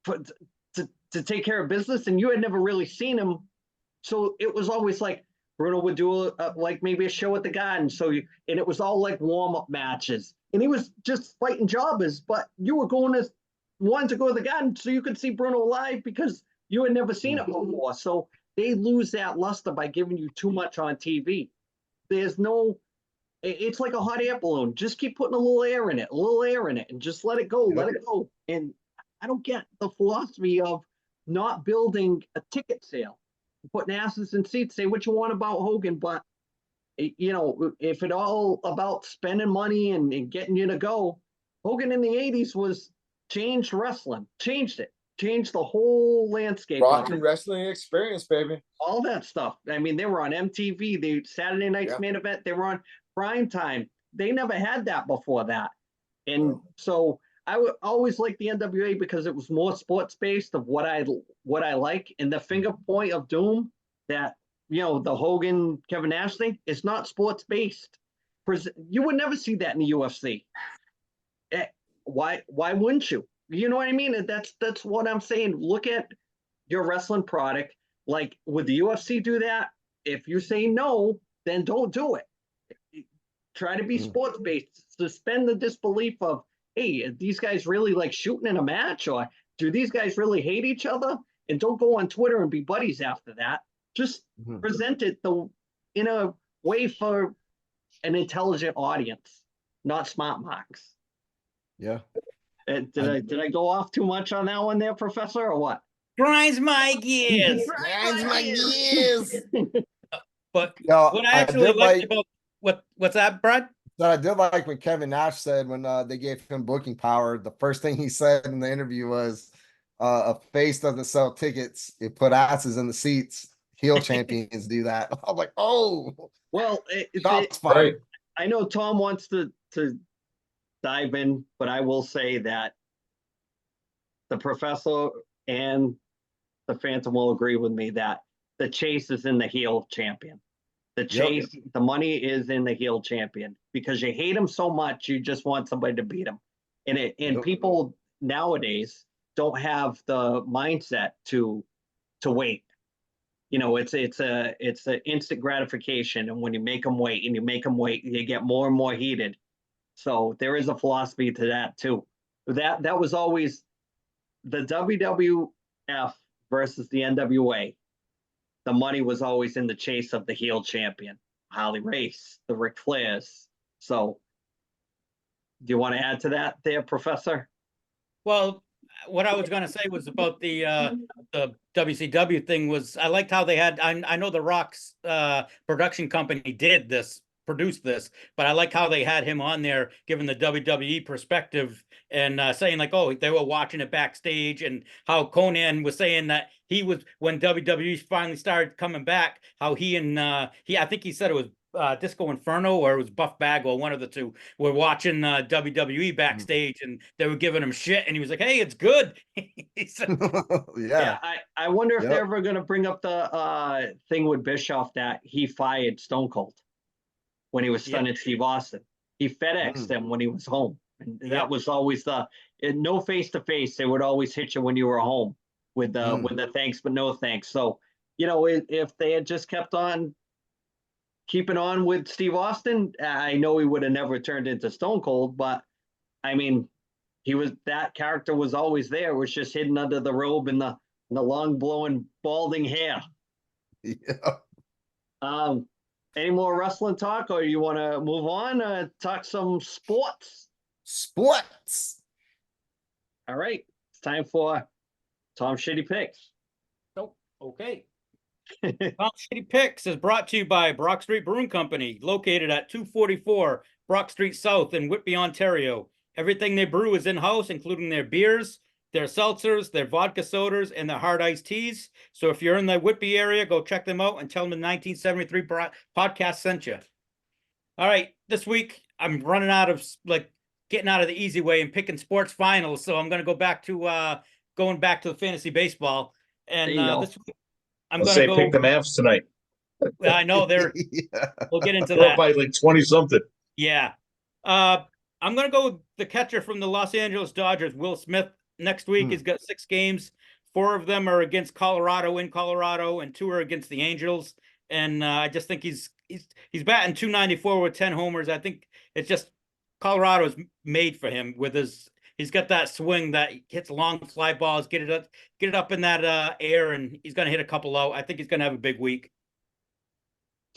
[SPEAKER 4] to take care of business. And you had never really seen him. So it was always like Bruno would do like maybe a show at the Garden. And it was all like warm up matches. And he was just fighting jobbers, but you were wanting to go to the Garden so you could see Bruno live because you had never seen it before. So they lose that luster by giving you too much on TV. It's like a hot air balloon. Just keep putting a little air in it, and just let it go, let it go. And I don't get the philosophy of not building a ticket sale, putting asses in seats, say what you want about Hogan, but if it all about spending money and getting you to go, Hogan in the 80s was changed wrestling, changed the whole landscape.
[SPEAKER 6] Rock and wrestling experience, baby.
[SPEAKER 4] All that stuff. I mean, they were on MTV, the Saturday Night's Main Event, they were on prime time. They never had that before that. And so I would always like the NWA because it was more sports based of what I like. And the finger point of doom that the Hogan Kevin Nash thing is not sports based. You would never see that in the UFC. Why wouldn't you? You know what I mean? That's what I'm saying. Look at your wrestling product. Like, would the UFC do that? If you say no, then don't do it. Try to be sports based. Suspend the disbelief of, hey, are these guys really like shooting in a match, or do these guys really hate each other? And don't go on Twitter and be buddies after that. Just present it in a way for an intelligent audience, not smart marks.
[SPEAKER 1] Yeah.
[SPEAKER 4] Did I go off too much on that one there, Professor, or what?
[SPEAKER 7] Grinds my gears.
[SPEAKER 1] Grinds my gears.
[SPEAKER 7] But
[SPEAKER 1] No,
[SPEAKER 7] what I actually liked about what's that, Brad?
[SPEAKER 1] That I did like when Kevin Nash said when they gave him booking power, the first thing he said in the interview was, "A face doesn't sell tickets; it put asses in the seats. Heel champions do that." I was like, "Oh,
[SPEAKER 4] well,
[SPEAKER 1] right."
[SPEAKER 4] I know Tom wants to dive in, but I will say that the Professor and the Phantom will agree with me that the chase is in the heel champion. The chase, the money is in the heel champion because you hate him so much, you just want somebody to beat him. And people nowadays don't have the mindset to wait. It's an instant gratification, and when you make them wait and you make them wait, you get more and more heated. So there is a philosophy to that too. That was always the WWF versus the NWA. The money was always in the chase of the heel champion, Harley Race, the Ric Flairs. So do you want to add to that there, Professor?
[SPEAKER 7] Well, what I was going to say was about the WCW thing was I liked how they had, I know the Rock's production company produced this, but I like how they had him on there giving the WWE perspective and saying like, oh, they were watching it backstage, and how Conan was saying that he was, when WWE finally started coming back, how he and I think he said it was Disco Inferno or it was Buff Bagwell, one of the two, were watching WWE backstage and they were giving him shit, and he was like, hey, it's good. He said,
[SPEAKER 4] I wonder if they're ever going to bring up the thing with Bischoff that he fired Stone Cold when he was stunning Steve Austin. He FedExed him when he was home. And that was always no face-to-face. They would always hit you when you were home with the thanks, but no thanks. So, if they had just kept on keeping on with Steve Austin, I know he would have never turned into Stone Cold, but I mean, that character was always there. It was just hidden under the robe and the long blowing balding hair.
[SPEAKER 1] Yeah.
[SPEAKER 4] Any more wrestling talk, or you want to move on? Talk some sports.
[SPEAKER 1] Sports.
[SPEAKER 4] All right, it's time for Tom Shitty Picks.
[SPEAKER 7] Oh, okay. Tom Shitty Picks is brought to you by Brock Street Brewing Company, located at 244 Brock Street South in Whitby, Ontario. Everything they brew is in-house, including their beers, their seltzers, their vodka sodas, and their hard iced teas. So if you're in the Whitby area, go check them out and tell them the 1973 podcast sent you. All right, this week I'm running out of getting out of the easy way and picking sports finals. So I'm going to go back to going back to the fantasy baseball. And
[SPEAKER 4] There you go.
[SPEAKER 7] this week, I'm
[SPEAKER 5] Let's
[SPEAKER 7] going
[SPEAKER 5] say
[SPEAKER 7] to
[SPEAKER 5] pick the
[SPEAKER 7] go.
[SPEAKER 5] Mavs tonight.
[SPEAKER 7] I know they're.
[SPEAKER 1] Yeah.
[SPEAKER 7] We'll get into
[SPEAKER 5] They're up
[SPEAKER 7] that.
[SPEAKER 5] by like 20 something.
[SPEAKER 7] Yeah. I'm going to go with the catcher from the Los Angeles Dodgers, Will Smith. Next week, he's got 6 games. 4 of them are against Colorado in Colorado, and 2 are against the Angels. And I just think he's batting .294 with 10 homers. I think it's just Colorado's made for him with he's got that swing that hits long fly balls, get it up in that air, and he's going to hit a couple out. I think he's going to have a big week.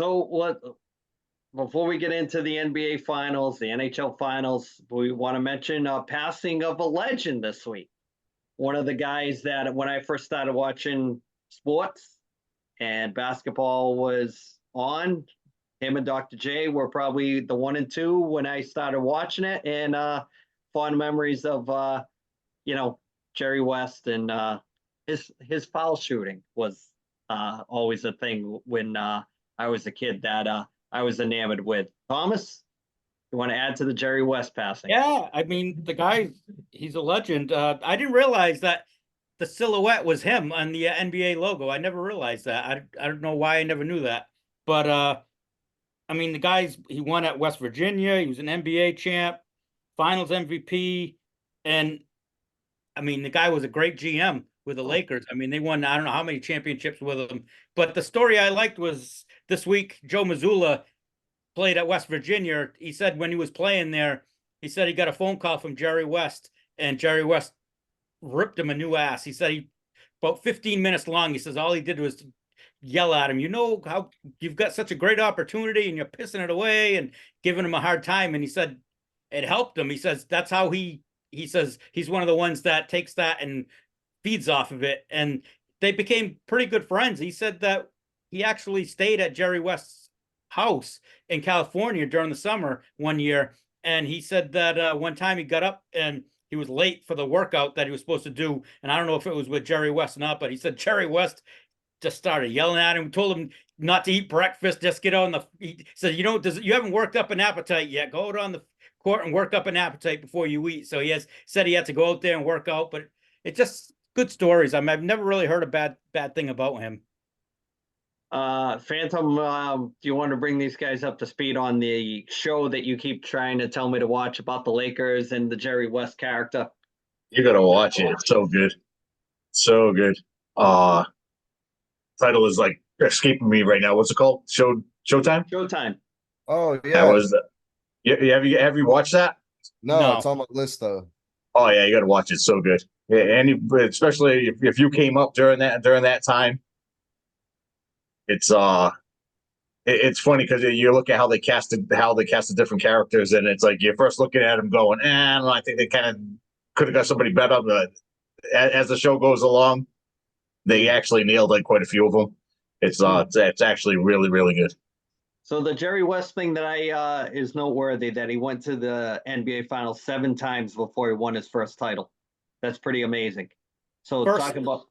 [SPEAKER 4] So before we get into the NBA finals, the NHL finals, we want to mention a passing of a legend this week. One of the guys that when I first started watching sports and basketball was on, him and Dr. J were probably the 1 and 2 when I started watching it, and fond memories of Jerry West and his foul shooting was always a thing when I was a kid that I was enamored with. Thomas, you want to add to the Jerry West passing?
[SPEAKER 7] Yeah, I mean, the guy, he's a legend. I didn't realize that the silhouette was him on the NBA logo. I never realized that. I don't know why I never knew that. But, I mean, he won at West Virginia. He was an NBA champ, finals MVP. And, I mean, the guy was a great GM with the Lakers. I mean, they won, I don't know how many championships with him. But the story I liked was this week, Joe Mazzulla played at West Virginia. He said when he was playing there, he said he got a phone call from Jerry West, and Jerry West ripped him a new ass. He said about 15 minutes long. He says all he did was yell at him. You know how you've got such a great opportunity and you're pissing it away and giving him a hard time. And he said it helped him. He says that's how he says he's one of the ones that takes that and feeds off of it. And they became pretty good friends. He said that he actually stayed at Jerry West's house in California during the summer one year. And he said that one time he got up and he was late for the workout that he was supposed to do. And I don't know if it was with Jerry West or not, but he said Jerry West just started yelling at him, told him not to eat breakfast, just get on he said, you haven't worked up an appetite yet. Go out on the court and work up an appetite before you eat. So said he had to go out there and work out, but it's just good stories. I've never really heard a bad thing about him.
[SPEAKER 4] Phantom, do you want to bring these guys up to speed on the show that you keep trying to tell me to watch about the Lakers and the Jerry West character?
[SPEAKER 5] You gotta watch it. It's so good. So good. Title is like escaping me right now. What's it called? Showtime?
[SPEAKER 4] Showtime.
[SPEAKER 1] Oh
[SPEAKER 5] That
[SPEAKER 1] yeah.
[SPEAKER 5] was have you watched that?
[SPEAKER 1] No, it's on my list though.
[SPEAKER 5] Oh yeah, you gotta watch it. It's so good. Yeah, and especially if you came up during that time. It's funny because you look at how they cast the different characters, and it's like you're first looking at them going, I don't know, I think they kind of could have got somebody better. But as the show goes along, they actually nailed like quite a few of them. It's actually really, really good.
[SPEAKER 4] So the Jerry West thing that is noteworthy that he went to the NBA Finals 7 times before he won his first title. That's pretty amazing. So talk about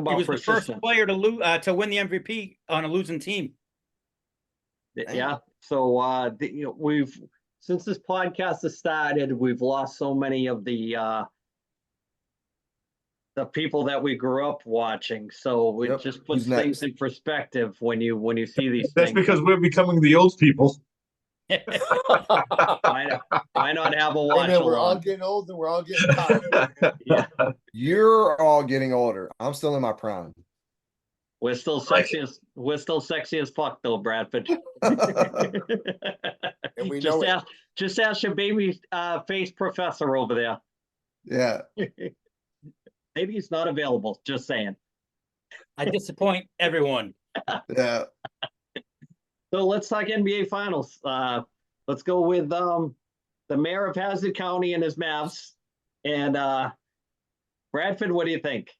[SPEAKER 7] he was the first player to win the MVP on a losing team.
[SPEAKER 4] Yeah. So we've since this podcast has started, we've lost so many of the people that we grew up watching. So it just puts things in perspective when you see these
[SPEAKER 5] That's
[SPEAKER 4] things.
[SPEAKER 5] because we're becoming the old people.
[SPEAKER 4] Why not have a watch along?
[SPEAKER 6] We're all getting old and we're all getting tired.
[SPEAKER 4] Yeah.
[SPEAKER 1] You're all getting older. I'm still in my prime.
[SPEAKER 4] We're still sexy as fuck though, Bradford.
[SPEAKER 6] And we know
[SPEAKER 4] just ask your baby face professor over there.
[SPEAKER 1] Yeah.
[SPEAKER 4] Maybe he's not available. Just saying.
[SPEAKER 7] I disappoint everyone.
[SPEAKER 1] Yeah.
[SPEAKER 4] So let's talk NBA Finals. Let's go with the mayor of Hazard County and his Mavs. And Bradford, what do you think?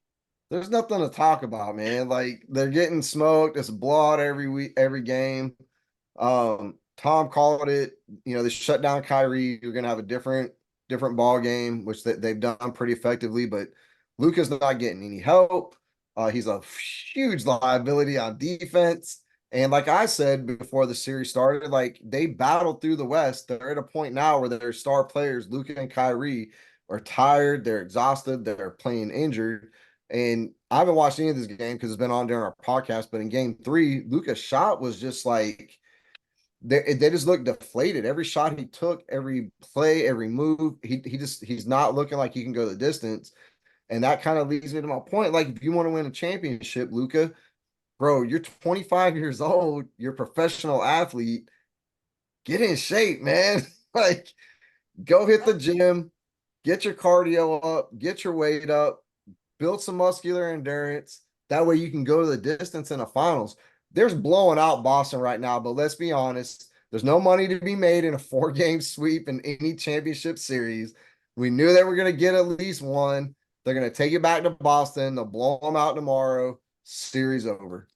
[SPEAKER 1] There's nothing to talk about, man. Like they're getting smoked. It's a blowout every week, every game. Tom called it. They shut down Kyrie. You're gonna have a different ball game, which they've done pretty effectively. But Luka's not getting any help. He's a huge liability on defense. And like I said before the series started, like they battled through the West. They're at a point now where their star players, Luka and Kyrie, are tired, they're exhausted, they're playing injured. And I haven't watched any of this game because it's been on during our podcast. But in game three, Luka's shot was just like they just looked deflated. Every shot he took, every play, every move, he's not looking like he can go the distance. And that kind of leads me to my point. Like, if you want to win a championship, Luka, bro, you're 25 years old, you're a professional athlete. Get in shape, man. Like, go hit the gym, get your cardio up, get your weight up, build some muscular endurance. That way you can go to the distance in the finals. There's blowing out Boston right now, but let's be honest, there's no money to be made in a 4-game sweep in any championship series. We knew they were going to get at least one. They're going to take it back to Boston. They'll blow them out tomorrow. Series over.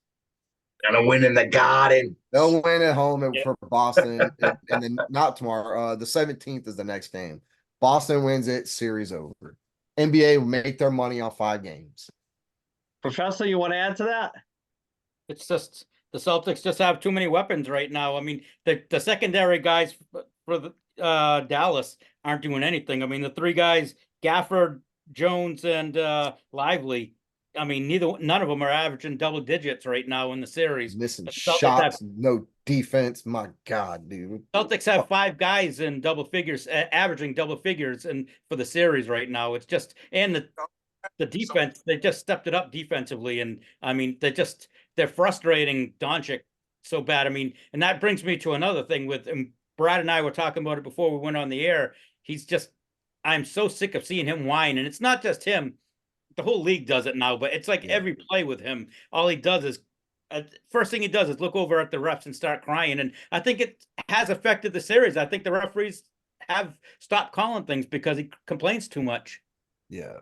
[SPEAKER 5] Gonna win in the Garden.
[SPEAKER 1] They'll win at home for Boston, and then not tomorrow. The 17th is the next game. Boston wins it. Series over. NBA will make their money on 5 games.
[SPEAKER 4] Professor, you want to add to that?
[SPEAKER 7] It's just the Celtics just have too many weapons right now. I mean, the secondary guys for the Dallas aren't doing anything. I mean, the 3 guys, Gafford, Jones, and Lively. I mean, none of them are averaging double digits right now in the series.
[SPEAKER 1] Missing
[SPEAKER 7] The Celtics
[SPEAKER 1] shots, no defense. My God, dude.
[SPEAKER 7] Celtics have 5 guys in double figures, averaging double figures, and for the series right now, it's just and the defense, they just stepped it up defensively, and I mean, they're frustrating Doncic so bad. I mean, and that brings me to another thing with Brad and I were talking about it before we went on the air. I'm so sick of seeing him whine, and it's not just him. The whole league does it now, but it's like every play with him, all he does is first thing he does is look over at the refs and start crying. And I think it has affected the series. I think the referees have stopped calling things because he complains too much.
[SPEAKER 1] Yeah.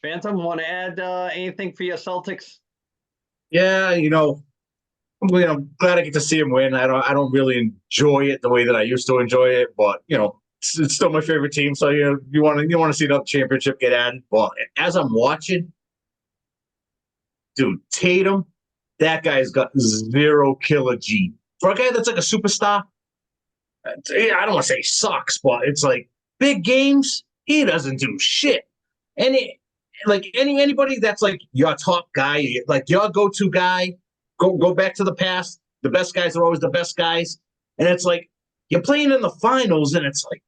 [SPEAKER 4] Phantom, want to add anything for your Celtics?
[SPEAKER 5] Yeah, I'm glad I get to see him win. I don't really enjoy it the way that I used to enjoy it, but it's still my favorite team. So you want to see the championship get added. But as I'm watching, dude, Tatum, that guy's got 0 killer G. For a guy that's like a superstar, I don't want to say he sucks, but it's like big games, he doesn't do shit. And anybody that's like your top guy, like your go-to guy, go back to the past. The best guys are always the best guys. And it's like you're playing in the finals, and it's like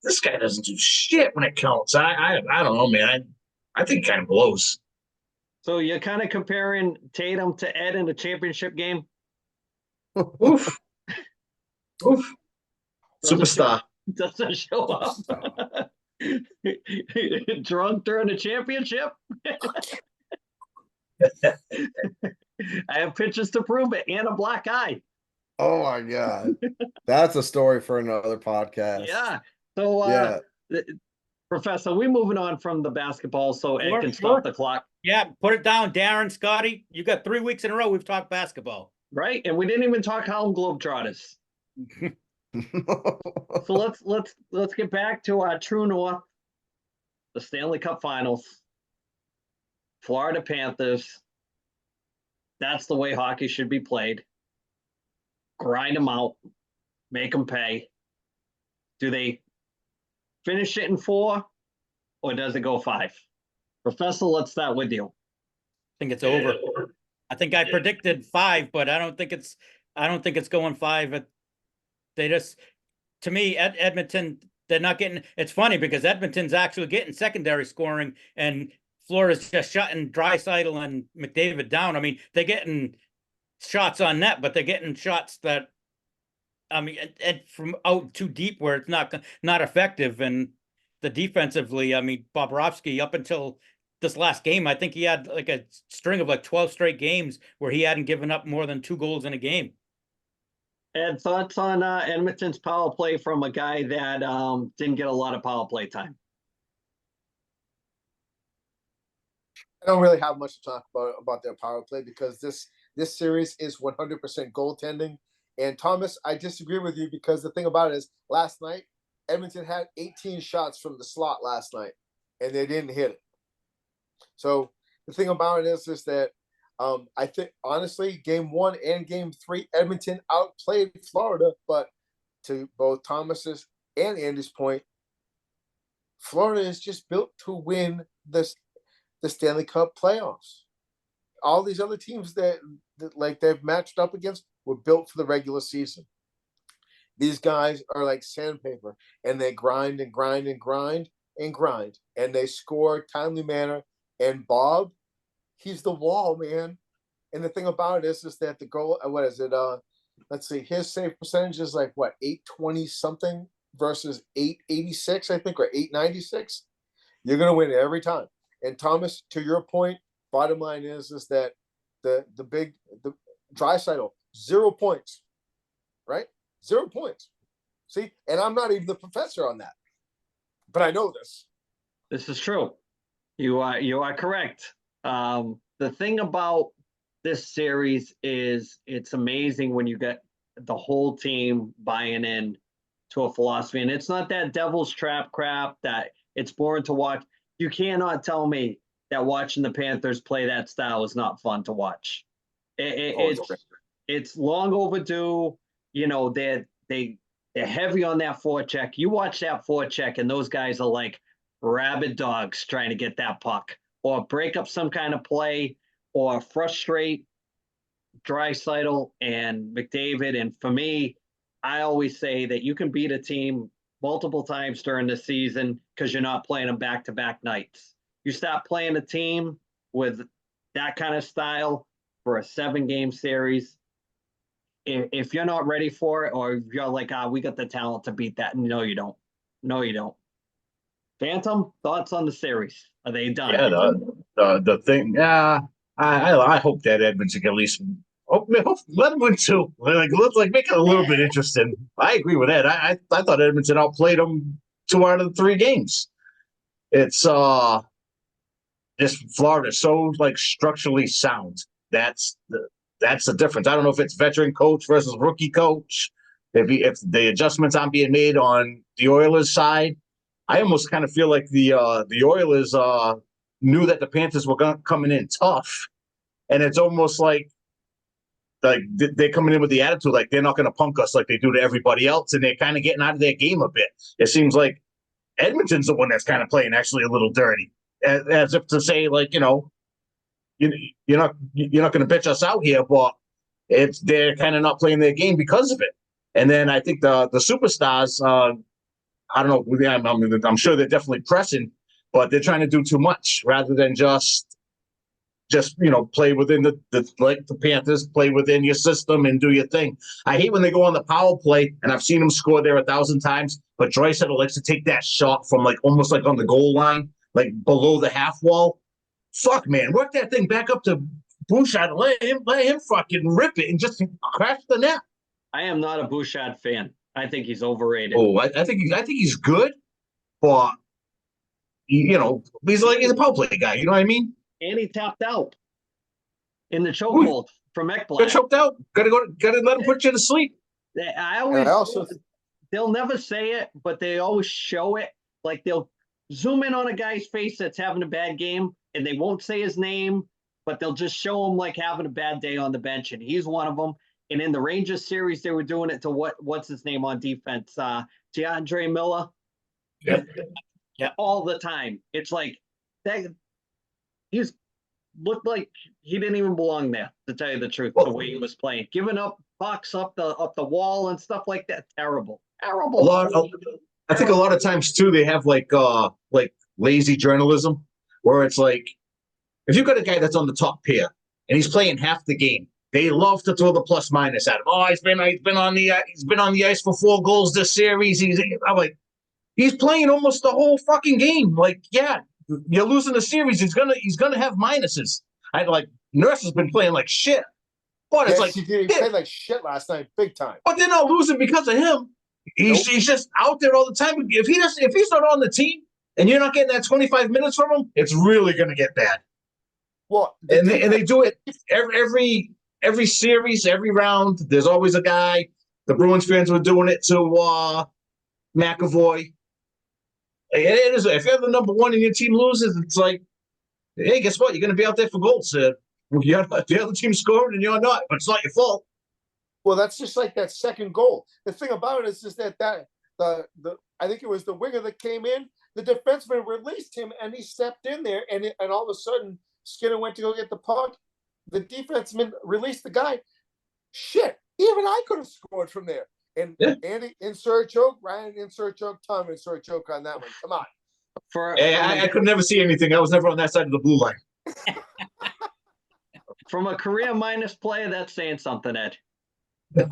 [SPEAKER 5] this guy doesn't do shit when it counts. I don't know, man. I think he kind of blows.
[SPEAKER 4] So you're kind of comparing Tatum to Ed in a championship game?
[SPEAKER 5] Oof. Oof. Superstar.
[SPEAKER 4] Doesn't show up. Drunk during the championship? I have pictures to prove it and a black eye.
[SPEAKER 1] Oh my God. That's a story for another podcast.
[SPEAKER 4] Yeah. So Professor, we're moving on from the basketball so Ed can stop the clock.
[SPEAKER 7] Yeah, put it down, Darren, Scotty. You got 3 weeks in a row we've talked basketball.
[SPEAKER 4] Right. And we didn't even talk Harlem Globetrotters. So let's get back to our true north, the Stanley Cup Finals, Florida Panthers. That's the way hockey should be played. Grind them out, make them pay. Do they finish it in 4, or does it go 5? Professor, let's start with you.
[SPEAKER 7] I think it's over. I think I predicted 5, but I don't think it's going 5. They just, to me, Edmonton, they're not getting. It's funny because Edmonton's actually getting secondary scoring, and Florida's just shutting Draisaitl and McDavid down. I mean, they're getting shots on net, but they're getting shots that, I mean, and from out too deep where it's not effective. And the defensively, I mean, Bobrovsky, up until this last game, I think he had like a string of like 12 straight games where he hadn't given up more than 2 goals in a game.
[SPEAKER 4] Ed, thoughts on Edmonton's power play from a guy that didn't get a lot of power play time?
[SPEAKER 6] I don't really have much to talk about their power play because this series is 100% goaltending. And Thomas, I disagree with you because the thing about it is last night, Edmonton had 18 shots from the slot last night, and they didn't hit it. So the thing about it is that I think honestly, game 1 and game 3, Edmonton outplayed Florida, but to both Thomas's and Andy's point, Florida is just built to win the Stanley Cup playoffs. All these other teams that like they've matched up against were built for the regular season. These guys are like sandpaper, and they grind and grind and grind and grind, and they score timely manner. And Bob, he's the wall, man. And the thing about it is that the goal, what is it? Let's see, his save percentage is like what, 820 something versus 886, I think, or 896. You're gonna win every time. And Thomas, to your point, bottom line is that the Draisaitl, 0 points, right? 0 points. See, and I'm not even the professor on that, but I know this.
[SPEAKER 4] This is true. You are correct. The thing about this series is it's amazing when you get the whole team buying in to a philosophy, and it's not that devil's trap crap that it's boring to watch. You cannot tell me that watching the Panthers play that style is not fun to watch. It's long overdue. You know, they're heavy on that forecheck. You watch that forecheck, and those guys are like rabid dogs trying to get that puck or break up some kind of play or frustrate Draisaitl and McDavid. And for me, I always say that you can beat a team multiple times during the season because you're not playing them back-to-back nights. You stop playing a team with that kind of style for a 7-game series. If you're not ready for it, or if you're like, we got the talent to beat that. No, you don't. No, you don't. Phantom, thoughts on the series? Are they done?
[SPEAKER 5] Yeah, the thing. Yeah, I hope that Edmonton can at least let them win 2. Let's make it a little bit interesting. I agree with Ed. I thought Edmonton outplayed them 2 out of the 3 games. It's this Florida so structurally sound. That's the difference. I don't know if it's veteran coach versus rookie coach. If the adjustments aren't being made on the Oilers side, I almost kind of feel like the Oilers knew that the Panthers were coming in tough, and it's almost like they're coming in with the attitude like they're not going to punk us like they do to everybody else, and they're kind of getting out of their game a bit. It seems like Edmonton's the one that's kind of playing actually a little dirty, as if to say you're not going to bitch us out here, but they're kind of not playing their game because of it. And then I think the superstars, I don't know. I'm sure they're definitely pressing, but they're trying to do too much rather than just play within the Panthers, play within your system and do your thing. I hate when they go on the power play, and I've seen them score there 1,000 times, but Draisaitl likes to take that shot from almost on the goal line, below the half wall. Fuck, man, work that thing back up to Bouchard, let him fucking rip it and just crash the net.
[SPEAKER 4] I am not a Bouchard fan. I think he's overrated.
[SPEAKER 5] Oh, I think he's good, but he's a power play guy. You know what I mean?
[SPEAKER 4] And he tapped out in the chokehold from Ekblad.
[SPEAKER 5] Got choked out. Gotta let him put you to sleep.
[SPEAKER 4] They'll never say it, but they always show it. Like they'll zoom in on a guy's face that's having a bad game, and they won't say his name, but they'll just show him having a bad day on the bench, and he's one of them. And in the Rangers series, they were doing it to what's his name on defense, DeAndre Miller.
[SPEAKER 5] Yeah,
[SPEAKER 4] all the time. It's like that. He's looked like he didn't even belong there, to tell you the truth. The way he was playing, giving up pucks up the wall and stuff like that. Terrible.
[SPEAKER 5] I think a lot of times too they have lazy journalism, where it's if you've got a guy that's on the top pair and he's playing half the game, they love to throw the plus minus at him. Oh, he's been on the ice for 4 goals this series. He's playing almost the whole fucking game. You're losing the series. He's gonna have minuses. Nurse has been playing like shit. But
[SPEAKER 6] he played like shit last night, big time.
[SPEAKER 5] But they're not losing because of him. He's just out there all the time. If he's not on the team and you're not getting that 25 minutes from him, it's really gonna get bad.
[SPEAKER 6] Well,
[SPEAKER 5] they do it every series, every round. There's always a guy. The Bruins fans were doing it to McAvoy. It is. If you're the number 1 and your team loses, it's hey, guess what? You're going to be out there for goals. You're not, the other team scored and you're not, but it's not your fault.
[SPEAKER 6] Well, that's just like that second goal. The thing about it is that the I think it was the winger that came in. The defenseman released him, and he stepped in there, and all of a sudden Skinner went to go get the puck. The defenseman released the guy. Shit, even I could have scored from there. And Andy, insert joke, Ryan, insert joke, Tom, insert joke on that one. Come on.
[SPEAKER 5] I could never see anything. I was never on that side of the blue line.
[SPEAKER 4] From a career minus player, that's saying something, Ed.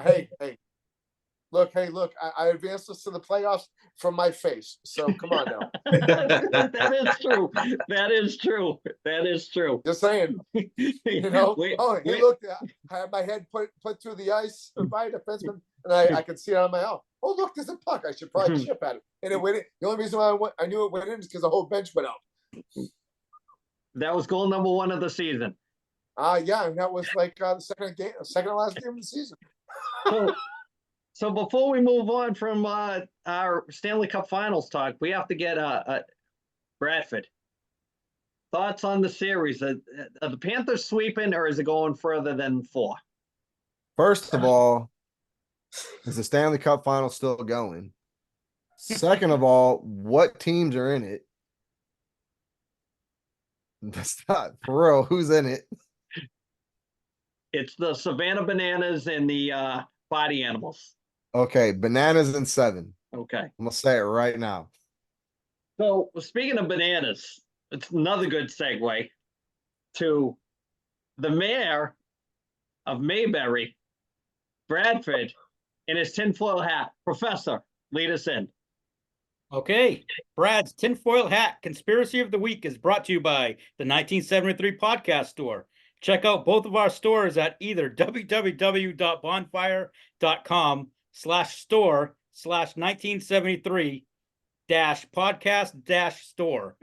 [SPEAKER 6] Hey, look, I advanced us to the playoffs from my face. So come on now.
[SPEAKER 4] That is true. That is true. That is true.
[SPEAKER 6] Just saying. You know, he looked. I had my head put through the ice by a defenseman, and I could see it on my own. Oh, look, there's a puck. I should probably chip at it, and it went in. The only reason why I knew it went in is because the whole bench went out.
[SPEAKER 4] That was goal number 1 of the season.
[SPEAKER 6] Yeah, and that was like the second to last game of the season.
[SPEAKER 4] So before we move on from our Stanley Cup Finals talk, we have to get Bradford. Thoughts on the series? Are the Panthers sweeping, or is it going further than 4?
[SPEAKER 1] First of all, is the Stanley Cup final still going? Second of all, what teams are in it? That's not for real. Who's in it?
[SPEAKER 4] It's the Savannah Bananas and the Body Animals.
[SPEAKER 1] Okay, Bananas in 7.
[SPEAKER 4] Okay.
[SPEAKER 1] I'm gonna say it right now.
[SPEAKER 4] So speaking of bananas, it's another good segue to the mayor of Mayberry, Bradford, in his tinfoil hat. Professor, lead us in.
[SPEAKER 7] Okay, Brad's tinfoil hat conspiracy of the week is brought to you by the 1973 Podcast Store. Check out both of our stores at either www.bonfire.com/store/1973-podcast-store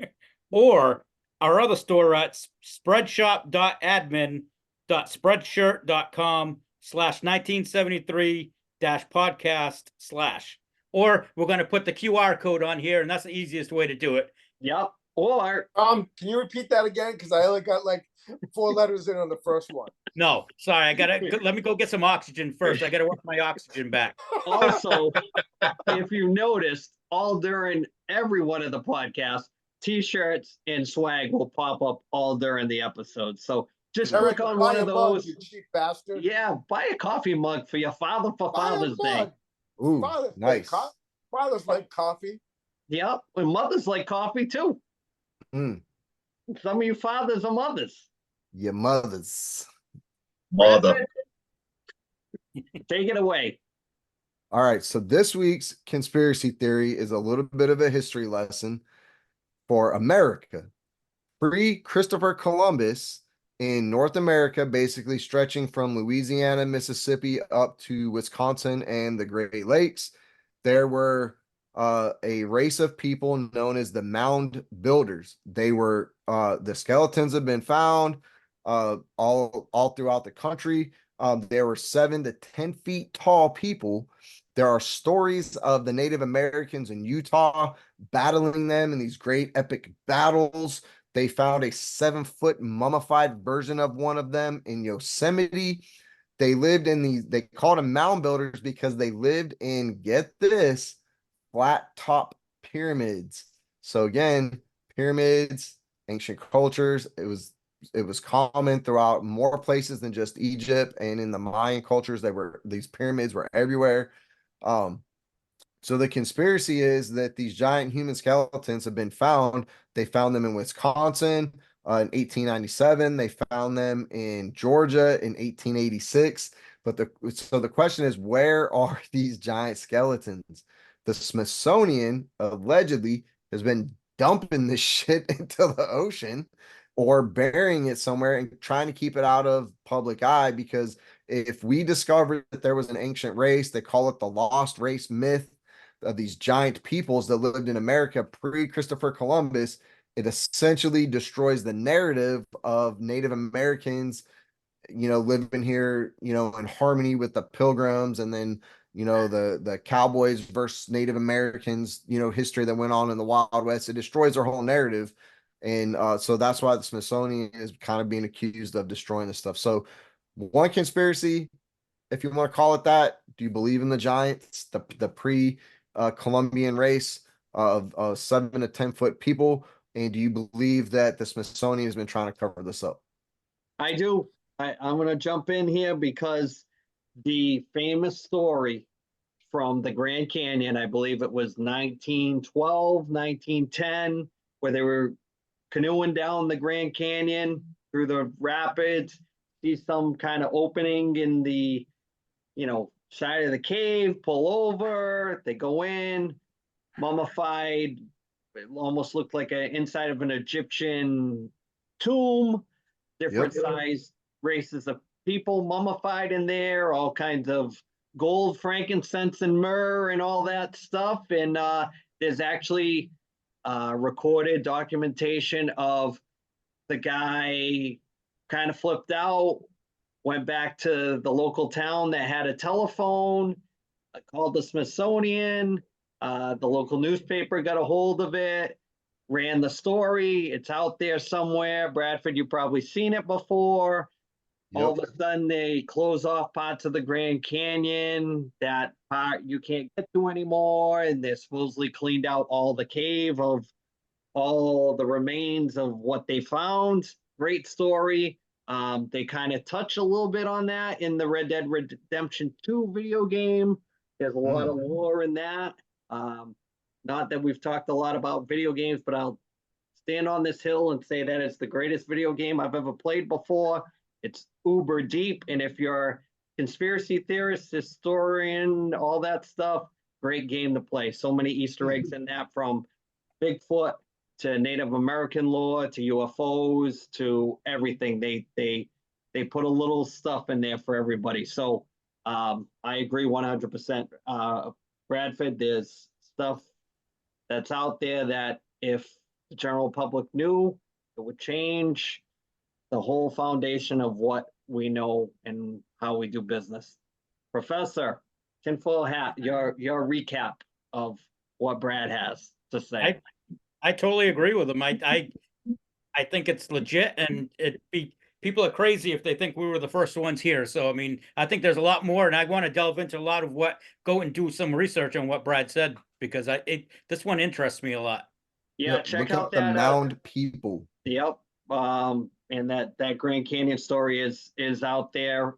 [SPEAKER 7] or our other store at spreadshop.admin.spreadshirt.com/1973-podcast/ or we're going to put the QR code on here, and that's the easiest way to do it.
[SPEAKER 4] Yep. Or
[SPEAKER 6] Can you repeat that again? Because I only got like 4 letters in on the first one.
[SPEAKER 7] No, sorry, let me go get some oxygen first. I gotta work my oxygen back.
[SPEAKER 4] also, if you noticed, all during every one of the podcasts, T-shirts and swag will pop up all during the episode. So just click on one of those.
[SPEAKER 6] You cheap bastard.
[SPEAKER 4] Yeah, buy a coffee mug for your father for Father's Day.
[SPEAKER 1] Ooh, nice.
[SPEAKER 6] Fathers like coffee.
[SPEAKER 4] Yep, and mothers like coffee too.
[SPEAKER 1] Mm.
[SPEAKER 4] Some of you fathers are mothers.
[SPEAKER 1] Your mothers.
[SPEAKER 5] Mother.
[SPEAKER 4] Take it away.
[SPEAKER 1] All right, so this week's conspiracy theory is a little bit of a history lesson for America. Pre-Christopher Columbus in North America, basically stretching from Louisiana, Mississippi up to Wisconsin and the Great Lakes, there were a race of people known as the mound builders. They were the skeletons have been found all throughout the country. There were 7 to 10 feet tall people. There are stories of the Native Americans in Utah battling them in these great epic battles. They found a 7-foot mummified version of one of them in Yosemite. They lived in they called them mound builders because they lived in, get this, flat top pyramids. So again, pyramids, ancient cultures. It was common throughout more places than just Egypt, and in the Mayan cultures, these pyramids were everywhere. So the conspiracy is that these giant human skeletons have been found. They found them in Wisconsin in 1897. They found them in Georgia in 1886. So the question is, where are these giant skeletons? The Smithsonian allegedly has been dumping this shit into the ocean or burying it somewhere and trying to keep it out of public eye, because if we discovered that there was an ancient race, they call it the lost race myth of these giant peoples that lived in America pre-Christopher Columbus, it essentially destroys the narrative of Native Americans, living here, in harmony with the Pilgrims, and then the Cowboys versus Native Americans, history that went on in the Wild West. It destroys our whole narrative. And so that's why the Smithsonian is kind of being accused of destroying this stuff. So one conspiracy, if you want to call it that, do you believe in the giants, the pre Columbian race of 7 to 10 foot people? And do you believe that the Smithsonian has been trying to cover this up?
[SPEAKER 4] I do. I'm going to jump in here because the famous story from the Grand Canyon, I believe it was 1912, 1910, where they were canoeing down the Grand Canyon through the rapids, see some kind of opening in the, side of the cave, pull over, they go in, mummified, it almost looked like an inside of an Egyptian tomb, different size races of people mummified in there, all kinds of gold, frankincense, and myrrh, and all that stuff. And there's actually recorded documentation of the guy kind of flipped out, went back to the local town that had a telephone, called the Smithsonian. The local newspaper got a hold of it, ran the story. It's out there somewhere. Bradford, you've probably seen it before. All of a sudden, they close off parts of the Grand Canyon. That part you can't get to anymore. And they supposedly cleaned out all the cave of all the remains of what they found. Great story. They kind of touch a little bit on that in the Red Dead Redemption 2 video game. There's a lot of lore in that. Not that we've talked a lot about video games, but I'll stand on this hill and say that it's the greatest video game I've ever played before. It's uber deep. And if you're a conspiracy theorist, historian, all that stuff, great game to play. So many Easter eggs in that, from Bigfoot to Native American lore to UFOs to everything. They put a little stuff in there for everybody. So I agree 100%. Bradford, there's stuff that's out there that if the general public knew, it would change the whole foundation of what we know and how we do business. Professor, tinfoil hat, your recap of what Brad has to say.
[SPEAKER 7] I totally agree with him. I think it's legit, and people are crazy if they think we were the first ones here. So I mean, I think there's a lot more, and I want to delve into a lot of go and do some research on what Brad said, because this one interests me a lot.
[SPEAKER 4] Yeah, check
[SPEAKER 1] look
[SPEAKER 4] out
[SPEAKER 1] up the
[SPEAKER 4] that
[SPEAKER 1] mound people.
[SPEAKER 4] Yep. And that Grand Canyon story is out there.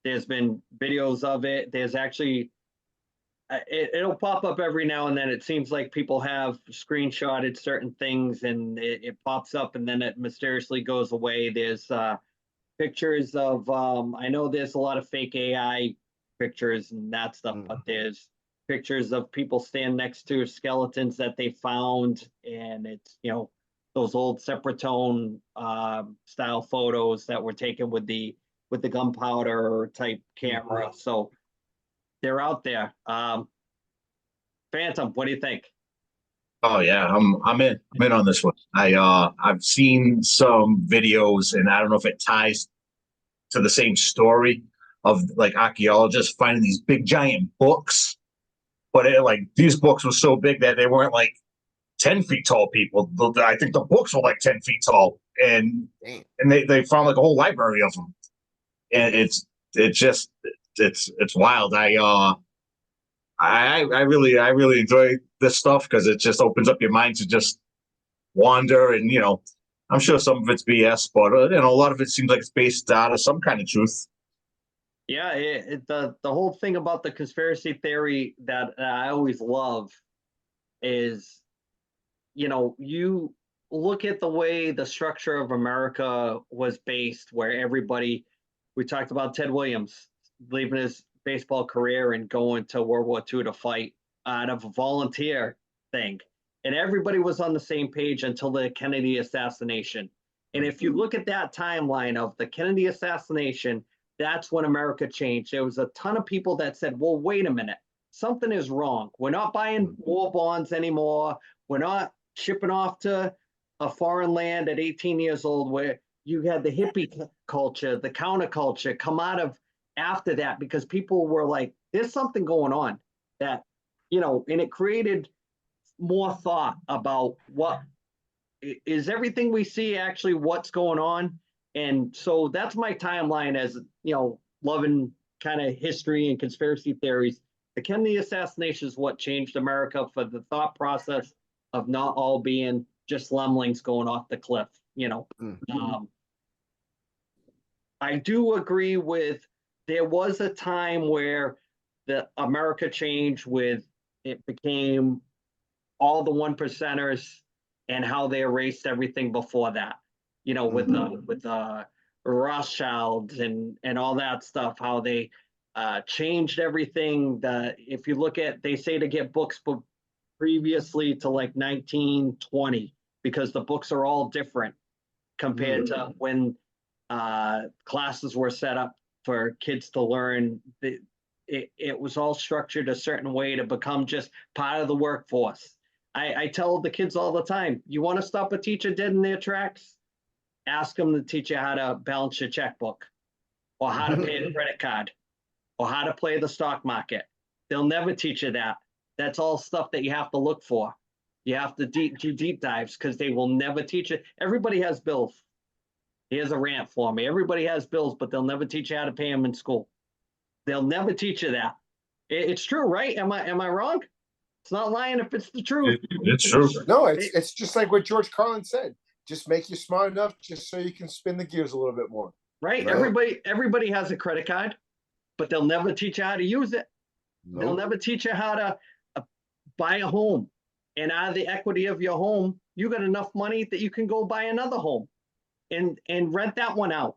[SPEAKER 4] There's been videos of it. There's actually it'll pop up every now and then. It seems like people have screenshotted certain things, and it pops up and then it mysteriously goes away. There's pictures of I know there's a lot of fake AI pictures and that stuff, but there's pictures of people standing next to skeletons that they found, and it's those old Separatone style photos that were taken with the gunpowder type camera. So they're out there. Phantom, what do you think?
[SPEAKER 5] Oh yeah, I'm in on this one. I've seen some videos, and I don't know if it ties to the same story of like archaeologists finding these big giant books, but these books were so big that they weren't like 10 feet tall people. I think the books were like 10 feet tall, and they found like a whole library of them, and it's wild. I really enjoy this stuff because it just opens up your mind to just wander, and I'm sure some of it's BS, but a lot of it seems like it's based out of some kind of truth.
[SPEAKER 4] Yeah, the whole thing about the conspiracy theory that I always love is, you look at the way the structure of America was based, where we talked about Ted Williams leaving his baseball career and going to World War II to fight out of a volunteer thing. And everybody was on the same page until the Kennedy assassination. And if you look at that timeline of the Kennedy assassination, that's when America changed. There was a ton of people that said, well, wait a minute, something is wrong. We're not buying war bonds anymore. We're not shipping off to a foreign land at 18 years old, where you had the hippie culture, the counterculture come out of after that, because people were like, there's something going on that, and it created more thought about what is everything we see actually what's going on? And so that's my timeline as, loving kind of history and conspiracy theories. The Kennedy assassination is what changed America for the thought process of not all being just lemlings going off the cliff, I do agree with, there was a time where the America changed with, it became all the 1%ers and how they erased everything before that, with the Rothschilds and all that stuff, how they changed everything. If you look at, they say to get books previously to like 1920, because the books are all different compared to when classes were set up for kids to learn. It was all structured a certain way to become just part of the workforce. I tell the kids all the time, you want to stop a teacher dead in their tracks? Ask them to teach you how to balance your checkbook, or how to pay a credit card, or how to play the stock market. They'll never teach you that. That's all stuff that you have to look for. You have to do deep dives, because they will never teach it. Everybody has bills. Here's a rant for me. Everybody has bills, but they'll never teach you how to pay them in school. They'll never teach you that. It's true, right? Am I wrong? It's not lying if it's the truth.
[SPEAKER 5] It's true.
[SPEAKER 6] No, it's just like what George Carlin said. Just make you smart enough just so you can spin the gears a little bit more.
[SPEAKER 4] Right? Everybody has a credit card, but they'll never teach you how to use it.
[SPEAKER 1] Nope.
[SPEAKER 4] They'll never teach you how to buy a home. And out of the equity of your home, you got enough money that you can go buy another home and rent that one out.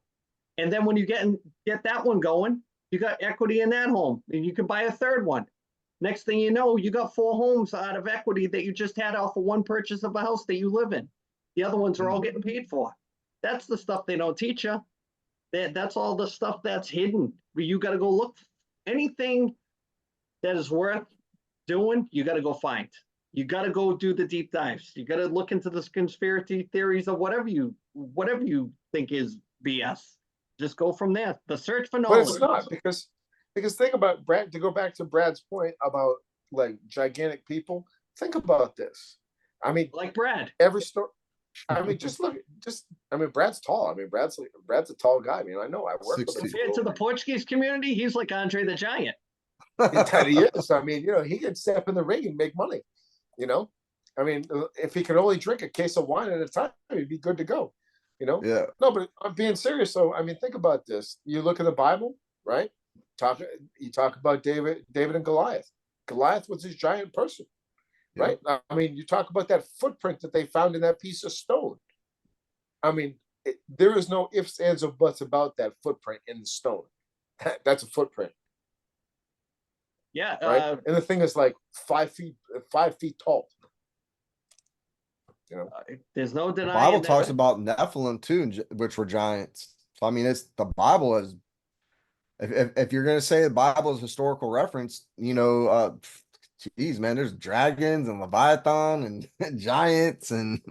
[SPEAKER 4] And then when you get that one going, you got equity in that home, and you can buy a third one. Next thing you know, you got 4 homes out of equity that you just had off of one purchase of a house that you live in. The other ones are all getting paid for. That's the stuff they don't teach you. That's all the stuff that's hidden. You got to go look. Anything that is worth doing, you got to go find. You got to go do the deep dives. You got to look into the conspiracy theories of whatever you think is BS. Just go from there. The search for knowledge.
[SPEAKER 6] But it's not, because think about Brad, to go back to Brad's point about like gigantic people. Think about this. I mean,
[SPEAKER 4] like Brad.
[SPEAKER 6] Every story. I mean, Brad's tall. I mean, Brad's a tall guy. I mean, I know I work with him.
[SPEAKER 4] Compared to the Portuguese community, he's like Andre the Giant.
[SPEAKER 6] That he is. I mean, he can step in the ring and make money. I mean, if he could only drink a case of wine at a time, he'd be good to go.
[SPEAKER 1] Yeah.
[SPEAKER 6] No, but I'm being serious. So, I mean, think about this. You look at the Bible, right? You talk about David and Goliath. Goliath was this giant person, right? I mean, you talk about that footprint that they found in that piece of stone. I mean, there is no ifs, ands, or buts about that footprint in the stone. That's a footprint.
[SPEAKER 4] Yeah.
[SPEAKER 6] Right. And the thing is like 5 feet tall.
[SPEAKER 4] There's no denying.
[SPEAKER 1] The Bible talks about Nephilim too, which were giants. So I mean, the Bible is. If you're gonna say the Bible is historical reference, geez, man, there's dragons and Leviathan and giants and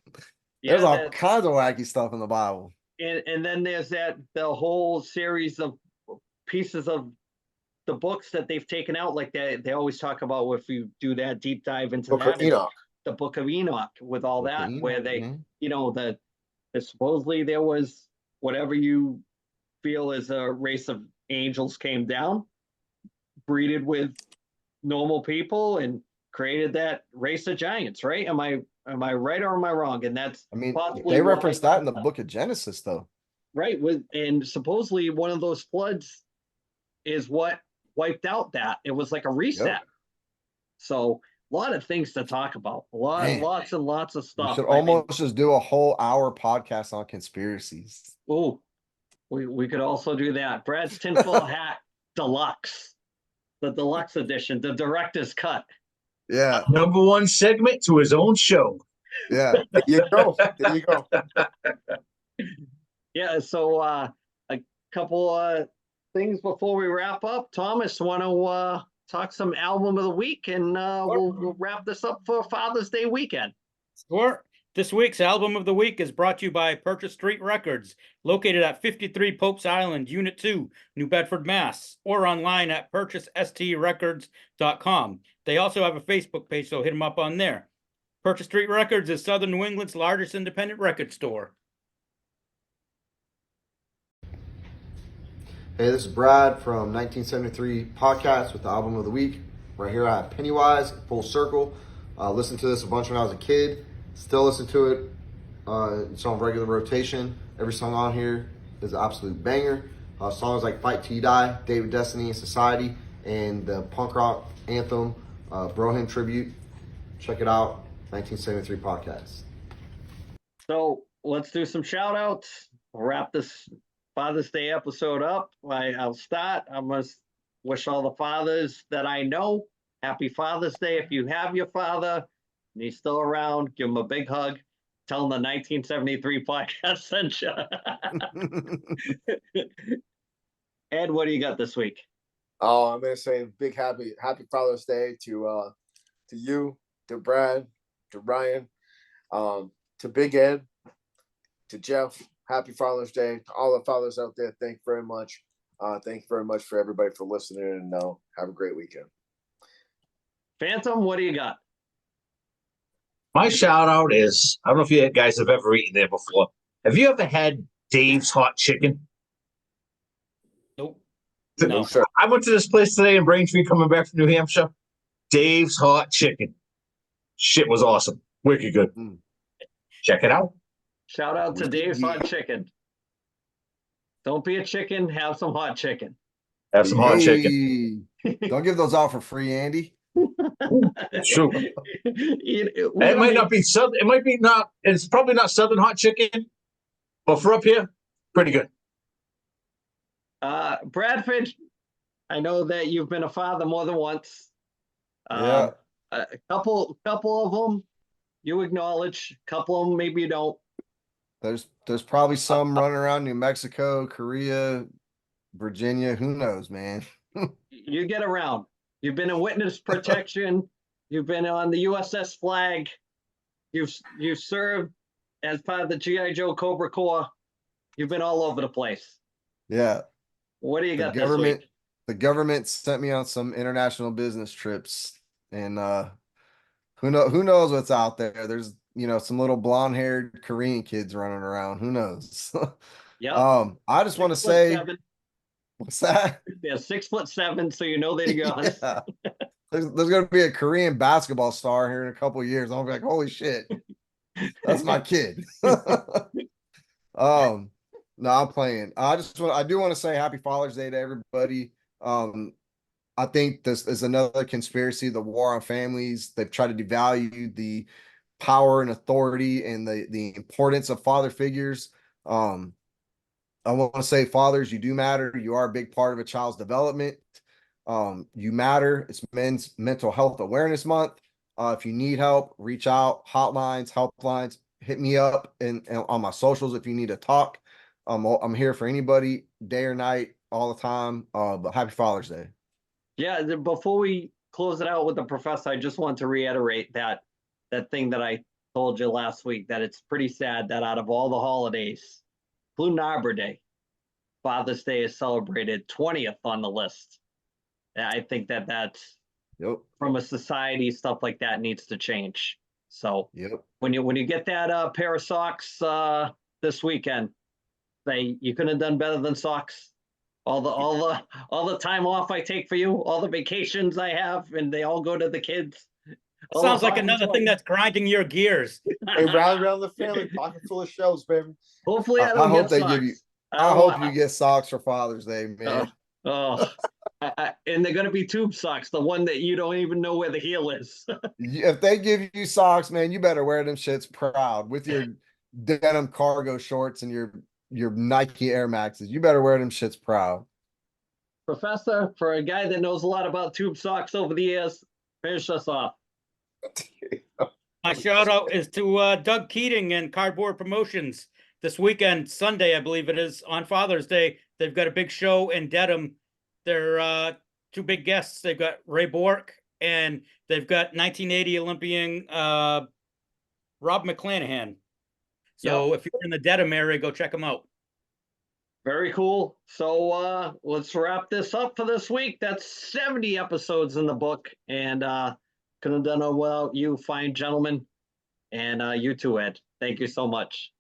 [SPEAKER 1] there's all kinds of wacky stuff in the Bible.
[SPEAKER 4] And then there's the whole series of pieces of the books that they've taken out, like they always talk about if you do that deep dive into
[SPEAKER 6] Book of Enoch.
[SPEAKER 4] The Book of Enoch with all that, where they, supposedly there was whatever you feel is a race of angels came down, breeded with normal people, and created that race of giants. Right? Am I right or am I wrong? And that's,
[SPEAKER 1] I mean, they reference that in the book of Genesis, though.
[SPEAKER 4] Right. And supposedly one of those floods is what wiped out that. It was like a reset. Yep. So a lot of things to talk about. Lots and lots of stuff.
[SPEAKER 1] We should almost just do a whole hour podcast on conspiracies.
[SPEAKER 4] Oh, we could also do that. Brad's tinfoil hat deluxe, the deluxe edition, the director's cut.
[SPEAKER 1] Yeah.
[SPEAKER 5] Number 1 segment to his own show.
[SPEAKER 1] Yeah.
[SPEAKER 6] There you go.
[SPEAKER 4] Yeah. So a couple things before we wrap up. Thomas, want to talk some album of the week, and we'll wrap this up for Father's Day weekend.
[SPEAKER 7] Sure. This week's album of the week is brought to you by Purchase Street Records, located at 53 Popes Island, Unit 2, New Bedford, Mass, or online at purchasestrecords.com. They also have a Facebook page, so hit them up on there. Purchase Street Records is Southern New England's largest independent record store.
[SPEAKER 1] Hey, this is Brad from 1973 Podcast with the album of the week. Right here I have Pennywise, Full Circle. Listened to this a bunch when I was a kid. Still listen to it. It's on regular rotation. Every song on here is an absolute banger. Songs like Fight Till You Die, David Destiny and Society, and the punk rock anthem, Broham Tribute. Check it out, 1973 Podcast.
[SPEAKER 4] So let's do some shout outs. We'll wrap this Father's Day episode up. I'll start. I must wish all the fathers that I know happy Father's Day. If you have your father and he's still around, give him a big hug. Tell him the 1973 podcast sent you. Ed, what do you got this week?
[SPEAKER 6] Oh, I'm gonna say big happy Father's Day to you, to Brad, to Ryan, to Big Ed, to Jeff. Happy Father's Day to all the fathers out there. Thank you very much. Thank you very much for everybody for listening, and have a great weekend.
[SPEAKER 4] Phantom, what do you got?
[SPEAKER 5] My shout out is, I don't know if you guys have ever eaten there before. Have you ever had Dave's Hot Chicken?
[SPEAKER 7] Nope.
[SPEAKER 6] No, sir.
[SPEAKER 5] I went to this place today in Braintree coming back from New Hampshire. Dave's Hot Chicken. Shit was awesome. Wicked good. Check it out.
[SPEAKER 4] Shout out to Dave's Hot Chicken. Don't be a chicken, have some hot chicken.
[SPEAKER 5] Have some hot chicken.
[SPEAKER 1] Don't give those out for free, Andy.
[SPEAKER 5] Sure. It might not be southern. It might be not. It's probably not southern hot chicken, but for up here, pretty good.
[SPEAKER 4] Bradford, I know that you've been a father more than once.
[SPEAKER 1] Yeah.
[SPEAKER 4] A couple of them you acknowledge. A couple of them maybe you don't.
[SPEAKER 1] There's probably some running around New Mexico, Korea, Virginia. Who knows, man?
[SPEAKER 4] You get around. You've been in witness protection. You've been on the USS Flag. You've served as part of the GI Joe Cobra Corps. You've been all over the place.
[SPEAKER 1] Yeah.
[SPEAKER 4] What do you got this
[SPEAKER 1] Government,
[SPEAKER 4] week?
[SPEAKER 1] the government sent me on some international business trips, and who knows what's out there? There's some little blonde-haired Korean kids running around. Who knows?
[SPEAKER 4] Yeah.
[SPEAKER 1] I just want to say,
[SPEAKER 4] 6'7".
[SPEAKER 1] what's that?
[SPEAKER 4] They're 6'7", so you know they're yours.
[SPEAKER 1] Yeah. There's going to be a Korean basketball star here in a couple of years. I'll be like, holy shit, that's my kid. No, I'm playing. I do want to say happy Father's Day to everybody. I think this is another conspiracy, the war on families. They've tried to devalue the power and authority and the importance of father figures. I want to say, fathers, you do matter. You are a big part of a child's development. You matter. It's Men's Mental Health Awareness Month. If you need help, reach out. Hotlines, helplines, hit me up and on my socials if you need to talk. I'm here for anybody, day or night, all the time. But happy Father's Day.
[SPEAKER 4] Yeah, before we close it out with the professor, I just want to reiterate that thing that I told you last week, that it's pretty sad that out of all the holidays, including Arbor Day, Father's Day is celebrated 20th on the list. And I think that's from a society, stuff like that needs to change. So when you get that pair of socks this weekend, say you couldn't have done better than socks. All the time off I take for you, all the vacations I have, and they all go to the kids.
[SPEAKER 7] Sounds like another thing that's grinding your gears.
[SPEAKER 6] Hey, round around the family, pocket full of shells, baby.
[SPEAKER 4] Hopefully, I
[SPEAKER 1] I
[SPEAKER 4] don't
[SPEAKER 1] hope
[SPEAKER 4] get
[SPEAKER 1] they
[SPEAKER 4] socks.
[SPEAKER 1] give you. I hope you get socks for Father's Day, man.
[SPEAKER 4] And they're gonna be tube socks, the one that you don't even know where the heel is.
[SPEAKER 1] If they give you socks, man, you better wear them shits proud with your denim cargo shorts and your Nike Air Maxes. You better wear them shits proud.
[SPEAKER 4] Professor, for a guy that knows a lot about tube socks over the years, finish us off.
[SPEAKER 7] My shout out is to Doug Keating and Cardboard Promotions. This weekend, Sunday, I believe it is, on Father's Day, they've got a big show in Dedham. They're two big guests. They've got Ray Bork and they've got 1980 Olympian Rob McClanahan. So if you're in the Dedham area, go check them out.
[SPEAKER 4] Very cool. So let's wrap this up for this week. That's 70 episodes in the book, and couldn't have done it without you fine gentlemen. And you too, Ed. Thank you so much.